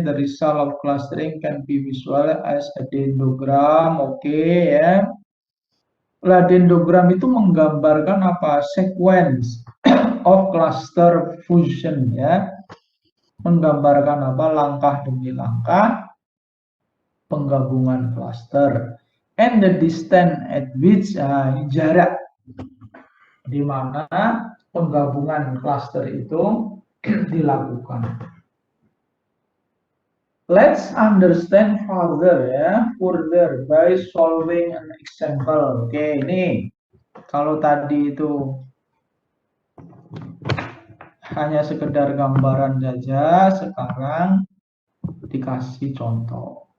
The result of clustering can be visual as a dendrogram. Oke, ya. Lah, dendrogram itu menggambarkan apa? Sequence of cluster fusion, ya. Menggambarkan apa? Langkah demi langkah penggabungan cluster. And the distance at which, jarak di mana penggabungan cluster itu dilakukan. Let's understand further by solving an example. Oke, ini kalau tadi itu hanya sekedar gambaran saja, sekarang dikasih contoh.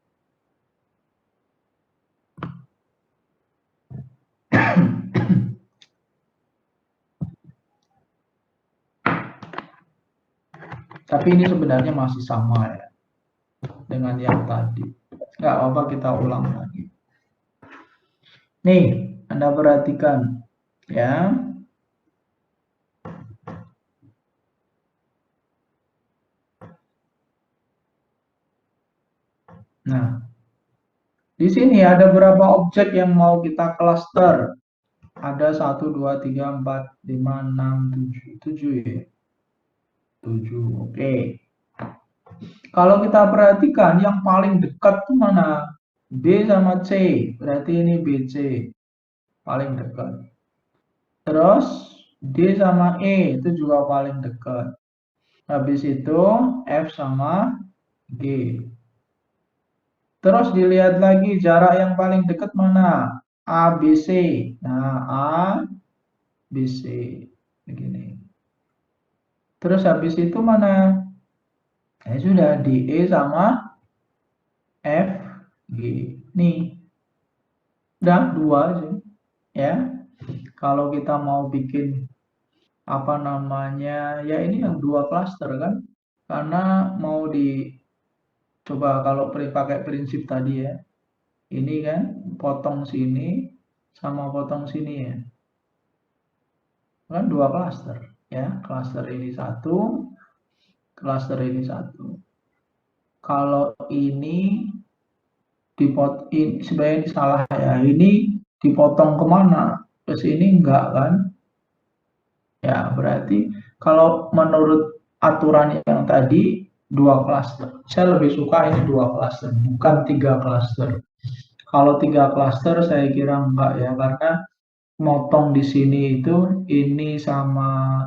Tapi ini sebenarnya masih sama ya dengan yang tadi. Nggak apa-apa, kita ulang lagi. Nih, Anda perhatikan ya. Nah, di sini ada berapa objek yang mau kita cluster? Ada 1, 2, 3, 4, 5, 6, 7. 7 ya. 7, oke. Kalau kita perhatikan yang paling dekat itu mana? B sama C. Berarti ini BC. Paling dekat. Terus D sama E itu juga paling dekat. Habis itu F sama G. Terus dilihat lagi jarak yang paling dekat mana? A, B, C. Nah, A, B, C. Begini. Terus habis itu mana? Sudah di E sama F, G. Nih, udah 2 aja. Ya, kalau kita mau bikin apa namanya, ya ini yang 2 klaster kan. Karena mau coba kalau pakai prinsip tadi ya. Ini kan potong sini sama potong sini ya. Kan 2 klaster ya. Klaster ini 1, klaster ini 1. Kalau ini sebenarnya ini salah ya. Ini dipotong kemana? Ke sini enggak kan? Ya, berarti kalau menurut aturan yang tadi 2 klaster. Saya lebih suka ini 2 klaster, bukan 3 klaster. Kalau 3 klaster saya kira enggak ya, karena motong di sini itu ini sama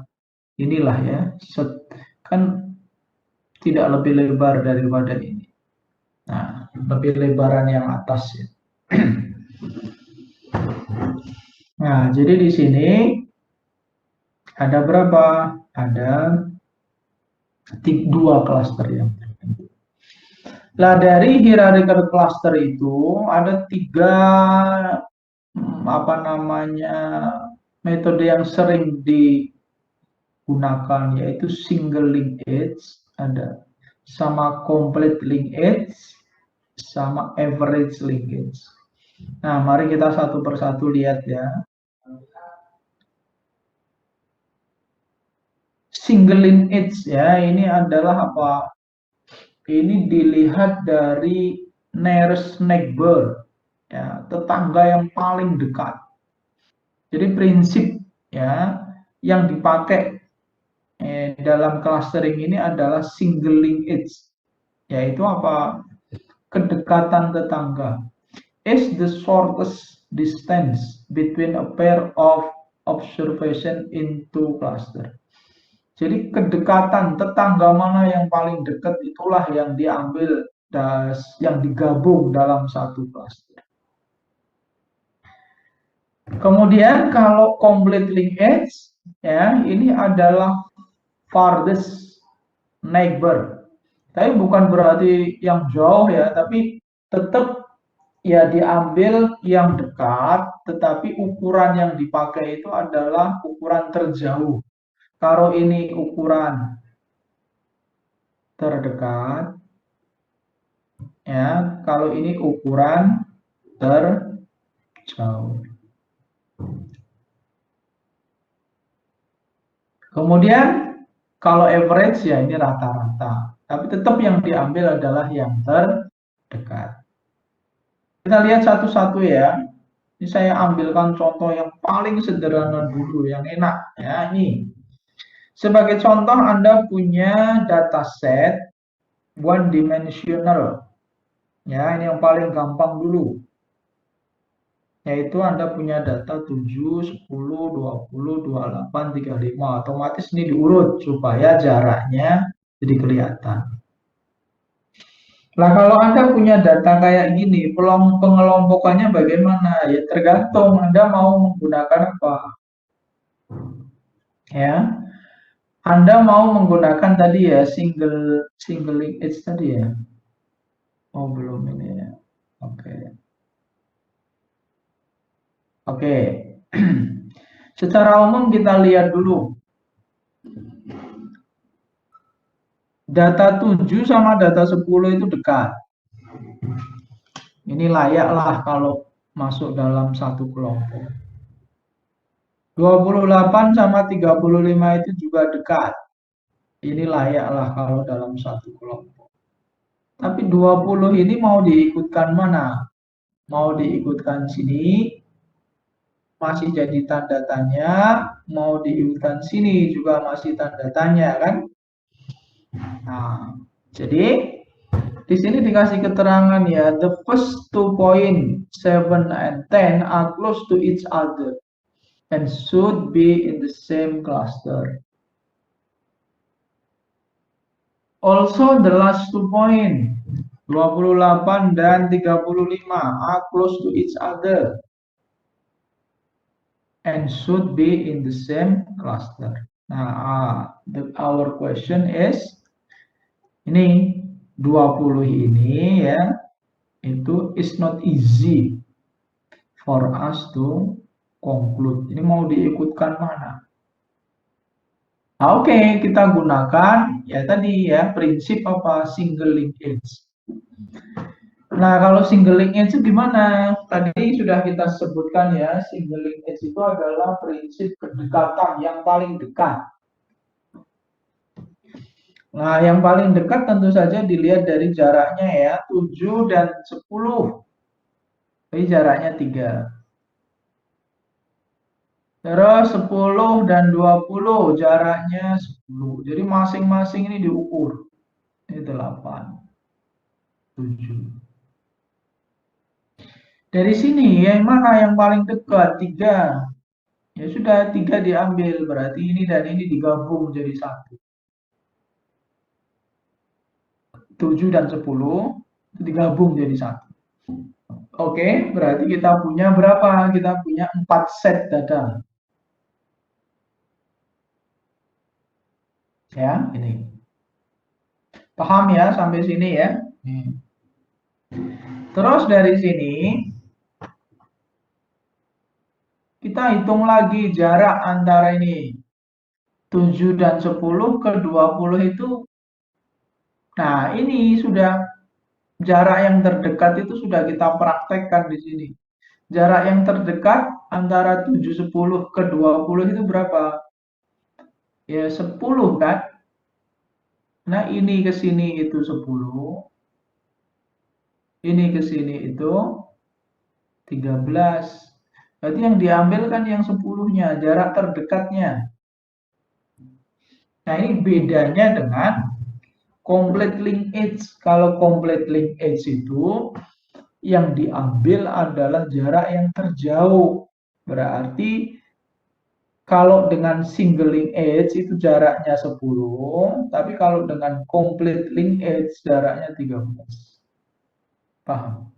inilah ya, kan tidak lebih lebar daripada ini. Nah, lebih lebaran yang atas ya. Nah, jadi di sini ada berapa? Ada 2 klaster yang terbentuk. Nah, dari hierarchical cluster itu ada 3 apa namanya metode yang sering digunakan, yaitu single linkage, ada sama complete linkage, sama average linkage. Nah, mari kita satu persatu lihat ya. Single linkage ya, ini adalah apa? Ini dilihat dari nearest neighbor, ya, tetangga yang paling dekat. Jadi prinsip ya yang dipakai dalam clustering ini adalah single linkage, yaitu apa? Kedekatan tetangga. Is the shortest distance between a pair of observation in two cluster. Jadi kedekatan tetangga mana yang paling dekat itulah yang diambil yang digabung dalam satu cluster. Kemudian kalau complete linkage ya, ini adalah farthest neighbor. Tapi bukan berarti yang jauh ya, tapi tetap ya diambil yang dekat, tetapi ukuran yang dipakai itu adalah ukuran terjauh. Kalau ini ukuran terdekat, ya, kalau ini ukuran terjauh. Kemudian kalau average ya ini rata-rata. Tapi tetap yang diambil adalah yang terdekat. Kita lihat satu-satu ya. Ini saya ambilkan contoh yang paling sederhana dulu, yang enak ya. Ini sebagai contoh Anda punya dataset one dimensional. Ya, ini yang paling gampang dulu. Yaitu Anda punya data 7, 10, 20, 28, 35. Otomatis ini diurut supaya jaraknya jadi kelihatan. Nah, kalau Anda punya data kayak gini, pengelompokannya bagaimana? Ya tergantung Anda mau menggunakan apa. Ya, Anda mau menggunakan tadi ya single linkage tadi ya. Oh, belum ini ya. Oke. Oke. Secara umum kita lihat dulu. Data 7 sama data 10 itu dekat. Ini layaklah kalau masuk dalam satu kelompok. 28 sama 35 itu juga dekat. Ini layaklah kalau dalam satu kelompok. Tapi 20 ini mau diikutkan mana? Mau diikutkan sini, masih jadi tanda tanya. Mau diikutkan sini juga masih tanda tanya kan? Nah, jadi di sini dikasih keterangan ya, the first 2 point 7 and 10 are close to each other and should be in the same cluster. Also the last 2 point 28 dan 35 are close to each other and should be in the same cluster. Nah, our question is ini 20 ini ya, itu is not easy for us to conclude. Ini mau diikutkan mana? Nah, oke, kita gunakan ya tadi ya prinsip apa single linkage. Nah, kalau single linkage itu gimana? Tadi sudah kita sebutkan ya, single linkage itu adalah prinsip kedekatan yang paling dekat. Nah, yang paling dekat tentu saja dilihat dari jaraknya ya, 7 dan 10. Jadi jaraknya 3. Terus 10 dan 20 jaraknya 10. Jadi masing-masing ini diukur. Ini 8, 7. Dari sini yang mana yang paling dekat? 3. Ya sudah 3 diambil. Berarti ini dan ini digabung jadi 1. 7 dan 10 digabung jadi 1. Oke, berarti kita punya berapa? Kita punya 4 set data. Ya, ini. Paham ya sampai sini ya? Terus dari sini kita hitung lagi jarak antara ini 7 dan 10 ke 20 itu. Nah, ini sudah jarak yang terdekat itu sudah kita praktekkan di sini. Jarak yang terdekat antara 7, 10 ke 20 itu berapa? Ya 10 kan? Nah, ini ke sini itu 10. Ini ke sini itu 13. Berarti yang diambil kan yang 10-nya, jarak terdekatnya. Nah, ini bedanya dengan complete linkage. Kalau complete linkage itu yang diambil adalah jarak yang terjauh. Berarti kalau dengan single linkage itu jaraknya 10, tapi kalau dengan complete linkage jaraknya 13. Paham?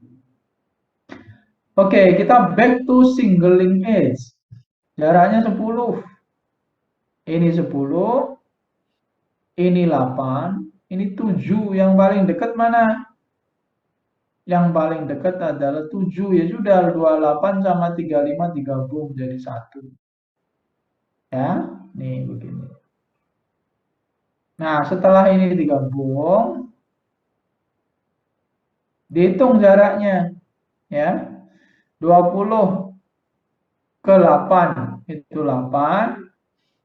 Oke, kita back to single linkage. Jaraknya 10. Ini 10, ini 8, ini 7. Yang paling dekat mana? Yang paling dekat adalah 7. Ya sudah, 28 sama 35 digabung jadi 1. Ya, nih begini. Nah, setelah ini digabung, dihitung jaraknya. Ya, 20 ke 8 itu 8.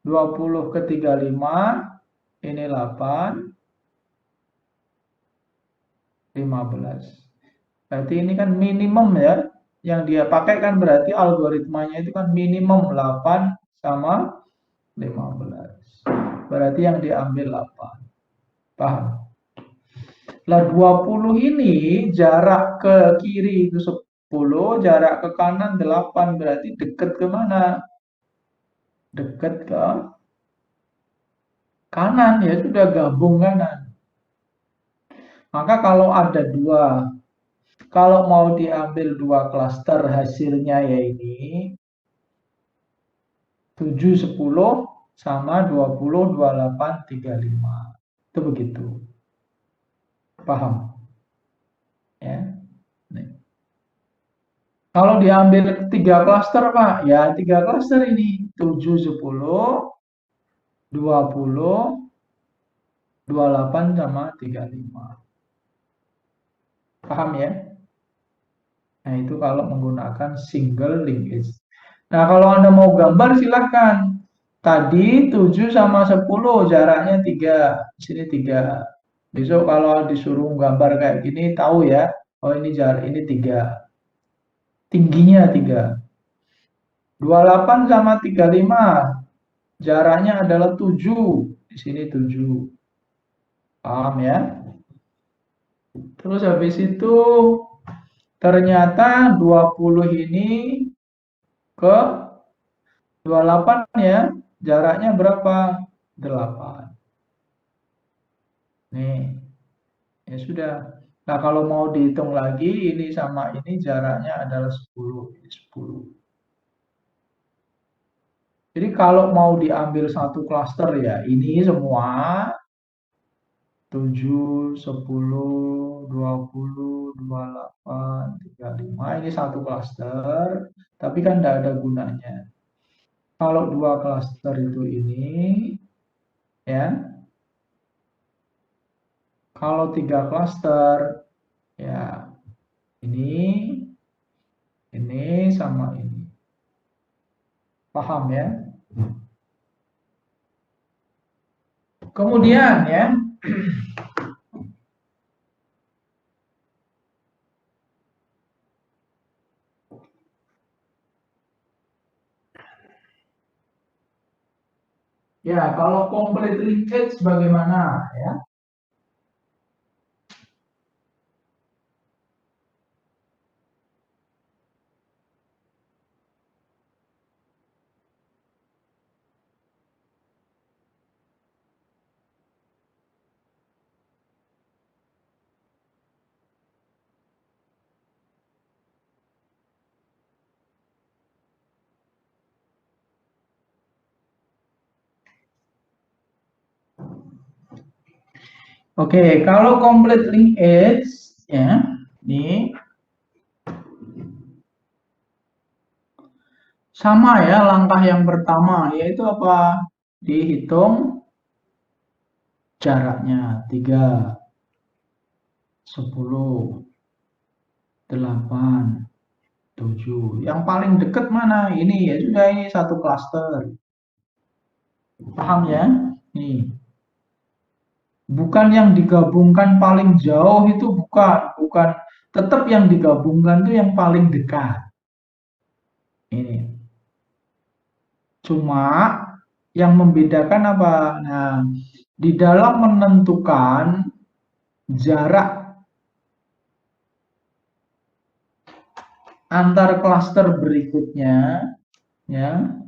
20 ke 35, ini 8, 15. Berarti ini kan minimum ya. Yang dia pakai kan berarti algoritmanya itu kan minimum 8 sama 15. Berarti yang diambil 8. Paham? Lah 20 ini jarak ke kiri itu 10, jarak ke kanan 8. Berarti dekat ke mana? Dekat ke kanan, ya sudah gabung kanan. Maka kalau ada dua, kalau mau diambil dua klaster hasilnya ya ini 7, 10 sama 20, 28, 35. Itu begitu. Paham? Ya. Nih. Kalau diambil 3 klaster, Pak, ya 3 klaster ini 7, 10, 20, 28 sama 35. Paham ya? Nah, itu kalau menggunakan single linkage. Nah, kalau Anda mau gambar silahkan. Tadi 7 sama 10 jaraknya 3. Sini 3. Besok kalau disuruh gambar kayak gini tahu ya. Oh, ini jarak ini 3. Tingginya 3. 28 sama 35 jaraknya adalah 7. Di sini 7. Paham ya? Terus habis itu ternyata 20 ini ke 28 ya. Jaraknya berapa? 8. Nih, ya sudah. Nah, kalau mau dihitung lagi, ini sama ini jaraknya adalah 10. Ini 10. Jadi kalau mau diambil satu klaster ya, ini semua 7, 10, 20, 28, 35. Ini satu klaster, tapi kan tidak ada gunanya. Kalau dua klaster itu ini, ya, kalau 3 klaster, ya, ini sama ini. Paham ya? Kemudian ya, ya kalau complete linkage bagaimana ya? Oke, kalau complete linkage ya, ini sama ya langkah yang pertama yaitu apa? Dihitung jaraknya 3, 10, 8, 7. Yang paling dekat mana? Ini ya sudah ini satu klaster. Paham ya? Nih. Bukan yang digabungkan paling jauh itu bukan. Tetap yang digabungkan itu yang paling dekat. Ini. Cuma yang membedakan apa? Nah, di dalam menentukan jarak antar klaster berikutnya, ya,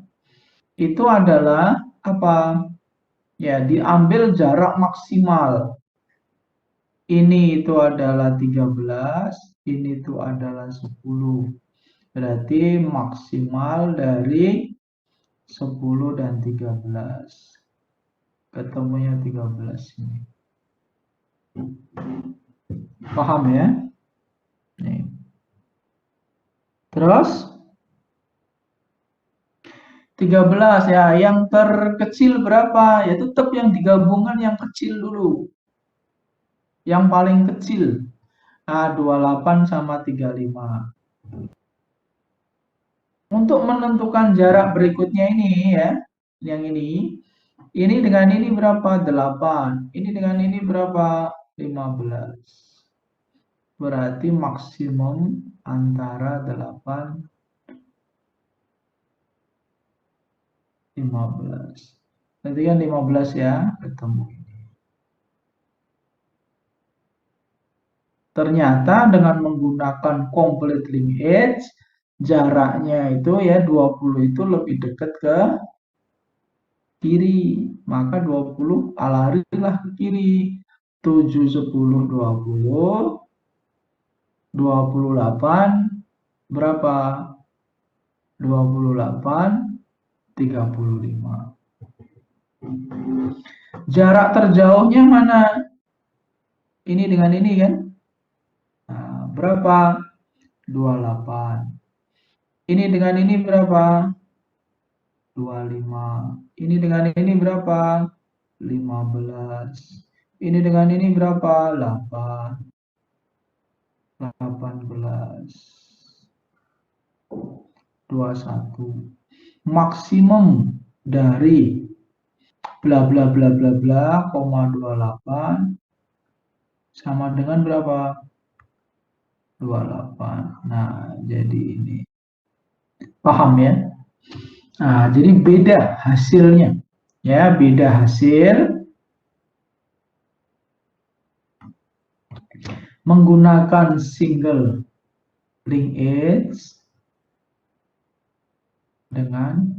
itu adalah apa? Ya, diambil jarak maksimal. Ini itu adalah 13, ini itu adalah 10. Berarti maksimal dari 10 dan 13. Ketemunya 13 ini. Paham ya? Nih. Terus 13 ya, yang terkecil berapa? Ya tetap yang digabungkan yang kecil dulu. Yang paling kecil. Nah, 28 sama 35. Untuk menentukan jarak berikutnya ini ya, yang ini dengan ini berapa? 8. Ini dengan ini berapa? 15. Berarti maksimum antara 8, 15. Berarti kan 15 ya, ketemu. Ternyata dengan menggunakan complete link edge, jaraknya itu ya 20 itu lebih dekat ke kiri. Maka 20 larilah ke kiri. 7, 10, 20, 28, berapa? 28, 35. Jarak terjauhnya mana? Ini dengan ini kan? Nah, berapa? 28. Ini dengan ini berapa? 25. Ini dengan ini berapa? 15. Ini dengan ini berapa? 8. 18. 21. Maksimum dari bla bla bla bla bla, 28 sama dengan berapa? 28. Nah, jadi ini. Paham ya? Nah, jadi beda hasilnya. Ya, beda hasil menggunakan single link edge dengan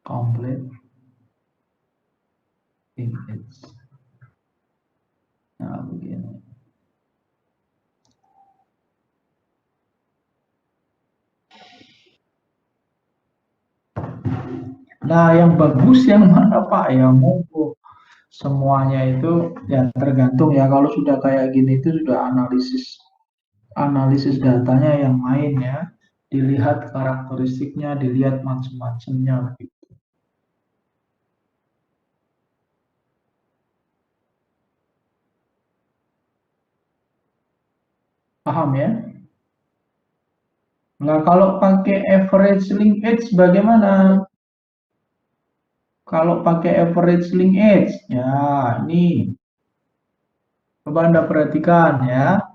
complete link edge. Nah, begini. Nah, yang bagus yang mana Pak? Ya monggo. Semuanya itu ya tergantung ya. Kalau sudah kayak gini itu sudah analisis datanya yang main ya. Dilihat karakteristiknya, dilihat macam-macamnya. Paham ya? Nah, kalau pakai average linkage bagaimana? Kalau pakai average linkage, ya ini. Coba Anda perhatikan ya.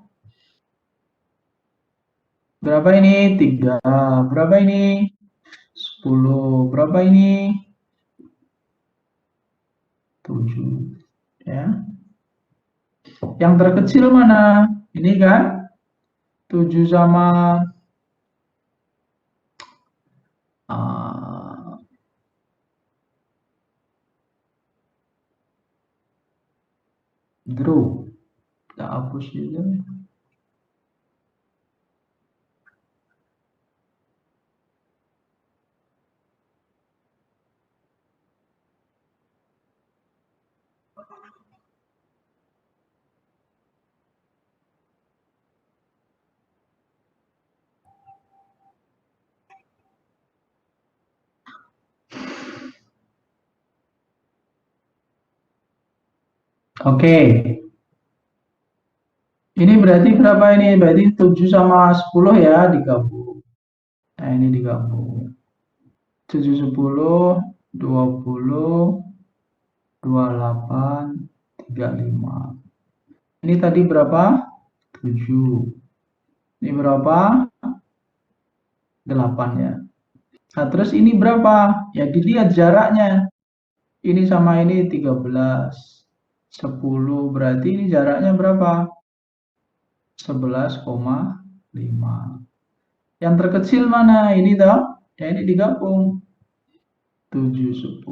Berapa ini? 3. Berapa ini? 10. Berapa ini? 7. Ya. Yang terkecil mana? Ini kan 7 sama 0. Kita hapus juga. Oke. Ini berarti berapa ini? Berarti 7 sama 10 ya digabung. Nah, ini digabung. 7, 10, 20, 28, 35. Ini tadi berapa? 7. Ini berapa? 8 ya. Nah, terus ini berapa? Ya dilihat jaraknya. Ini sama ini 13. 10 berarti ini jaraknya berapa? 11,5. Yang terkecil mana? Ini toh? Ya ini digabung. 7, 10,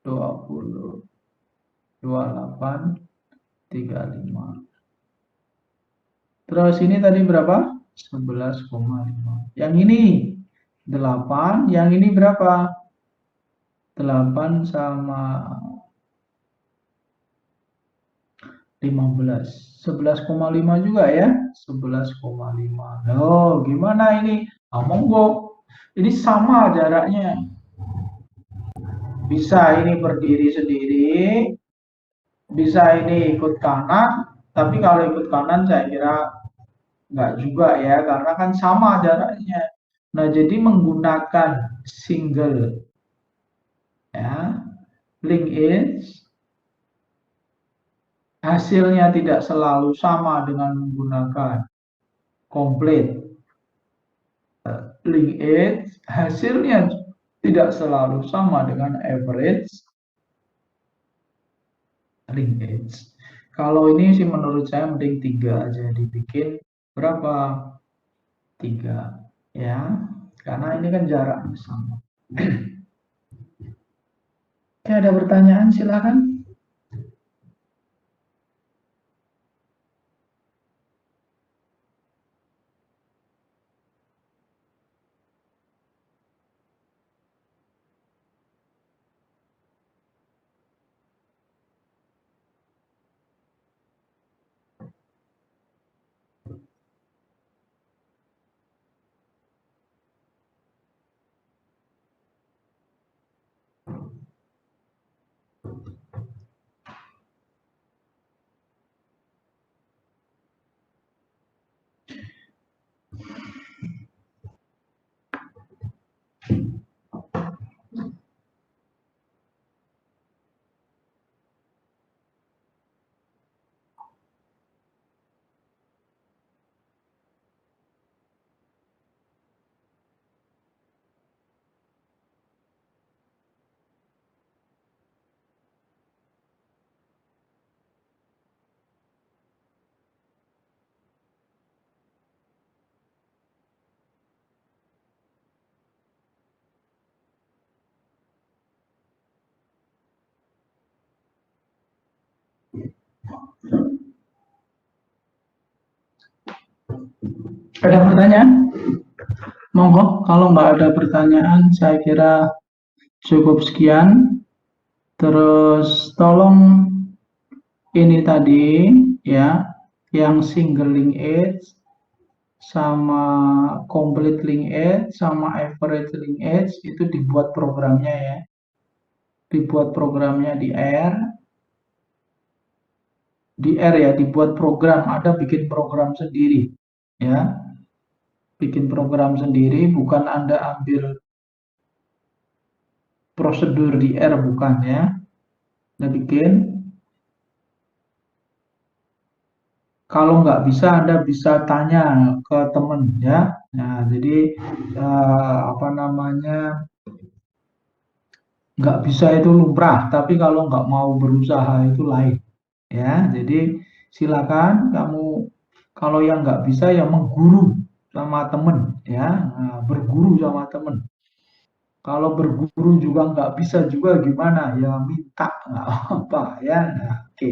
20, 28, 35. Terus ini tadi berapa? 11,5. Yang ini 8, yang ini berapa? 8 sama 15. 11,5 juga ya? 11,5. Oh, gimana ini? Ah, monggo. Ini sama jaraknya. Bisa ini berdiri sendiri, bisa ini ikut kanan, tapi kalau ikut kanan saya kira enggak juga ya, karena kan sama jaraknya. Nah, jadi menggunakan single ya linkage hasilnya tidak selalu sama dengan menggunakan complete linkage, hasilnya tidak selalu sama dengan average linkage. Kalau ini sih menurut saya mending 3 aja dibikin berapa? 3 ya. Karena ini kan jaraknya sama. Oke, ada pertanyaan silakan. Ada pertanyaan? Monggo, kalau nggak ada pertanyaan, saya kira cukup sekian. Terus tolong ini tadi ya, yang single linkage sama complete linkage sama average linkage itu dibuat programnya ya. Dibuat programnya di R ya, dibuat program, ada bikin program sendiri ya. Bikin program sendiri, bukan Anda ambil prosedur di R, bukan ya. Anda bikin. Kalau nggak bisa, Anda bisa tanya ke teman ya. Nah, jadi apa namanya, nggak bisa itu lumrah, tapi kalau nggak mau berusaha itu lain ya. Jadi silakan kamu, kalau yang nggak bisa ya mengguru sama teman ya. Nah, berguru sama teman. Kalau berguru juga nggak bisa juga gimana ya, minta nggak apa ya. Nah, oke.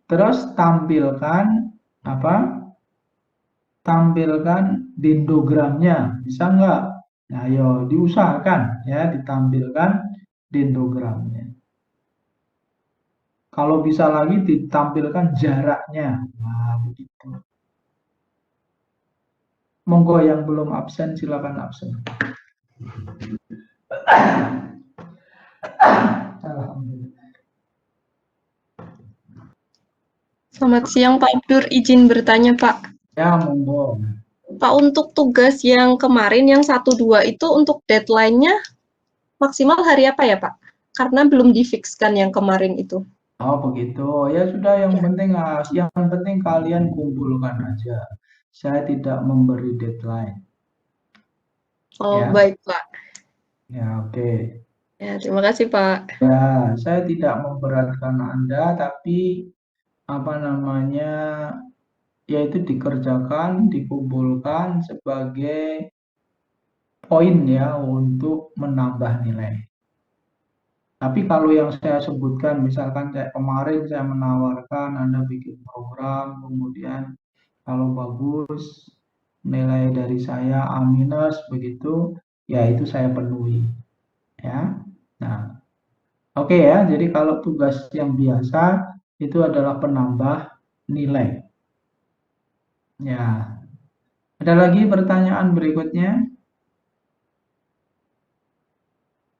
Terus tampilkan apa? Tampilkan dendrogramnya, bisa nggak? Nah, ayo diusahakan ya, ditampilkan dendrogramnya. Kalau bisa lagi ditampilkan jaraknya. Nah, begitu. Monggo yang belum absen silakan absen. Alhamdulillah. Selamat siang Pak Abdur, izin bertanya Pak. Ya, monggo. Pak, untuk tugas yang kemarin, yang 1-2 itu untuk deadline-nya maksimal hari apa ya Pak? Karena belum difikskan yang kemarin itu. Oh, begitu. Ya sudah, yang Ya. penting kalian kumpulkan aja. Saya tidak memberi deadline. Oh, Ya. baik Pak. Ya, oke. Ya, terima kasih Pak. Ya, saya tidak memberatkan Anda, tapi apa namanya, yaitu dikerjakan, dikumpulkan sebagai poin ya untuk menambah nilai. Tapi kalau yang saya sebutkan, misalkan saya kemarin saya menawarkan Anda bikin program, kemudian kalau bagus nilai dari saya A minus begitu, ya itu saya penuhi ya. Nah, oke ya. Jadi kalau tugas yang biasa itu adalah penambah nilai. Ya, ada lagi pertanyaan berikutnya?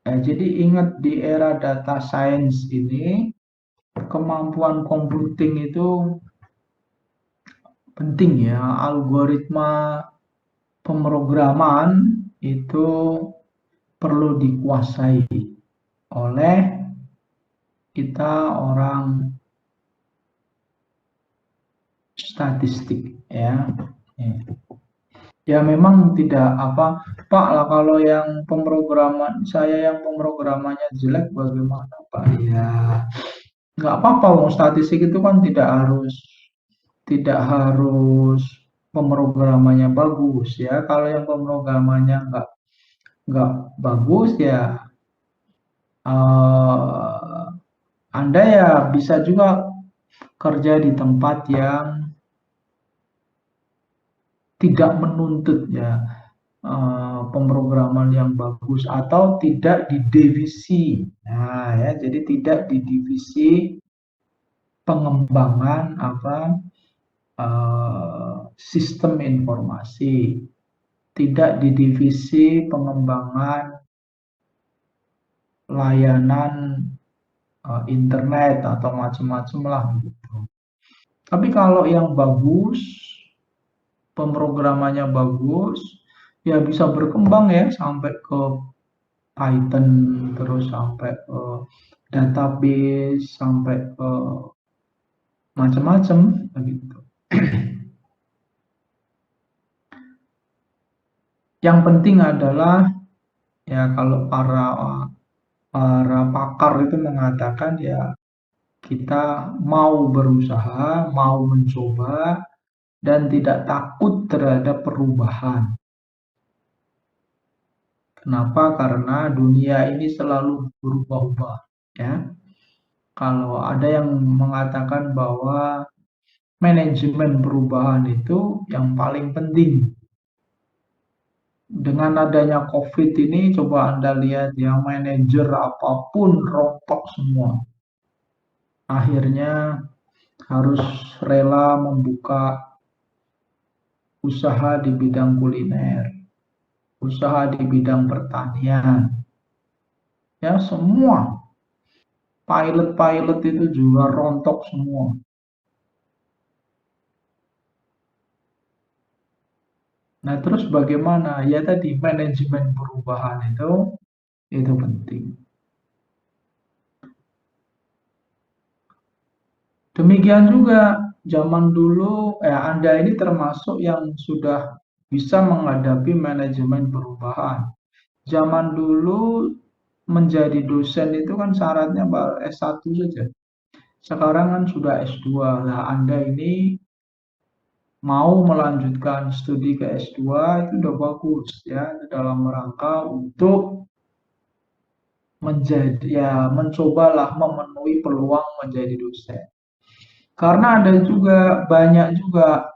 Jadi ingat, di era data science ini kemampuan computing itu penting ya. Algoritma pemrograman itu perlu dikuasai oleh kita orang statistik ya. Ya memang tidak apa, Pak lah kalau yang pemrograman saya yang pemrogramannya jelek bagaimana Pak? Ya nggak apa-apa, statistik itu kan tidak harus pemrogramannya bagus ya. Kalau yang pemrogramannya nggak bagus ya, Anda ya bisa juga kerja di tempat yang tidak menuntut ya pemrograman yang bagus atau tidak di divisi. Nah ya, jadi tidak di divisi pengembangan sistem informasi, tidak di divisi pengembangan layanan internet atau macam-macam lah gitu. Tapi kalau yang bagus, pemrogramannya bagus, ya bisa berkembang ya sampai ke Python, terus sampai ke database, sampai ke macam-macam begitu. Yang penting adalah ya kalau para pakar itu mengatakan ya kita mau berusaha, mau mencoba dan tidak takut terhadap perubahan. Kenapa? Karena dunia ini selalu berubah-ubah ya. Kalau ada yang mengatakan bahwa manajemen perubahan itu yang paling penting. Dengan adanya COVID ini, coba Anda lihat ya, manajer apapun rontok semua. Akhirnya harus rela membuka usaha di bidang kuliner, usaha di bidang pertanian. Ya, semua pilot-pilot itu juga rontok semua. Nah, terus bagaimana? Ya tadi manajemen perubahan itu penting. Demikian juga zaman dulu, Anda ini termasuk yang sudah bisa menghadapi manajemen perubahan. Zaman dulu menjadi dosen itu kan syaratnya baru S1 saja. Sekarang kan sudah S2. Nah, Anda ini mau melanjutkan studi ke S2 itu udah bagus ya, dalam rangka untuk mencobalah memenuhi peluang menjadi dosen. Karena ada juga banyak juga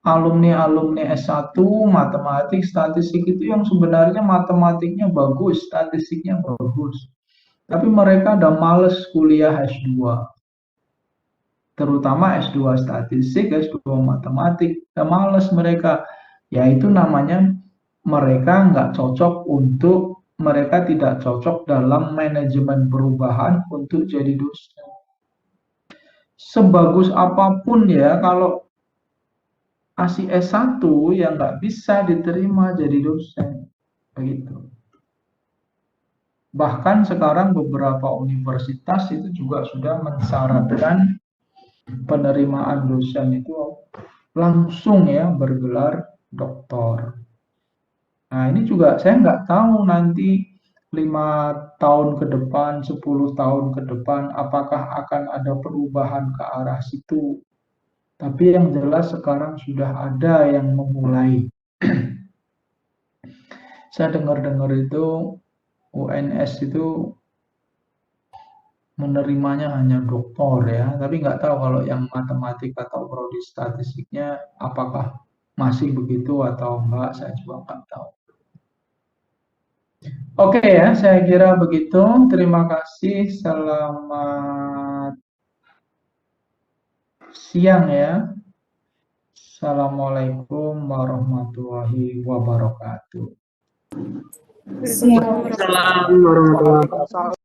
alumni-alumni S1 matematik, statistik itu yang sebenarnya matematiknya bagus, statistiknya bagus. Tapi mereka udah males kuliah S2. Terutama S2 statistik, S2 matematik, udah males mereka. Ya itu namanya mereka tidak cocok dalam manajemen perubahan untuk jadi dosen. Sebagus apapun ya, kalau masih S1 ya nggak bisa diterima jadi dosen. Begitu. Bahkan sekarang beberapa universitas itu juga sudah mensyaratkan penerimaan dosen itu langsung ya bergelar doktor. Nah ini juga saya nggak tahu nanti 5 tahun ke depan, 10 tahun ke depan, apakah akan ada perubahan ke arah situ. Tapi yang jelas sekarang sudah ada yang memulai. Saya dengar-dengar itu UNS itu menerimanya hanya doktor ya, tapi nggak tahu kalau yang matematik atau prodi statistiknya apakah masih begitu atau enggak, saya juga nggak tahu. Oke ya, saya kira begitu. Terima kasih. Selamat siang ya. Assalamualaikum warahmatullahi wabarakatuh. Assalamualaikum warahmatullahi wabarakatuh.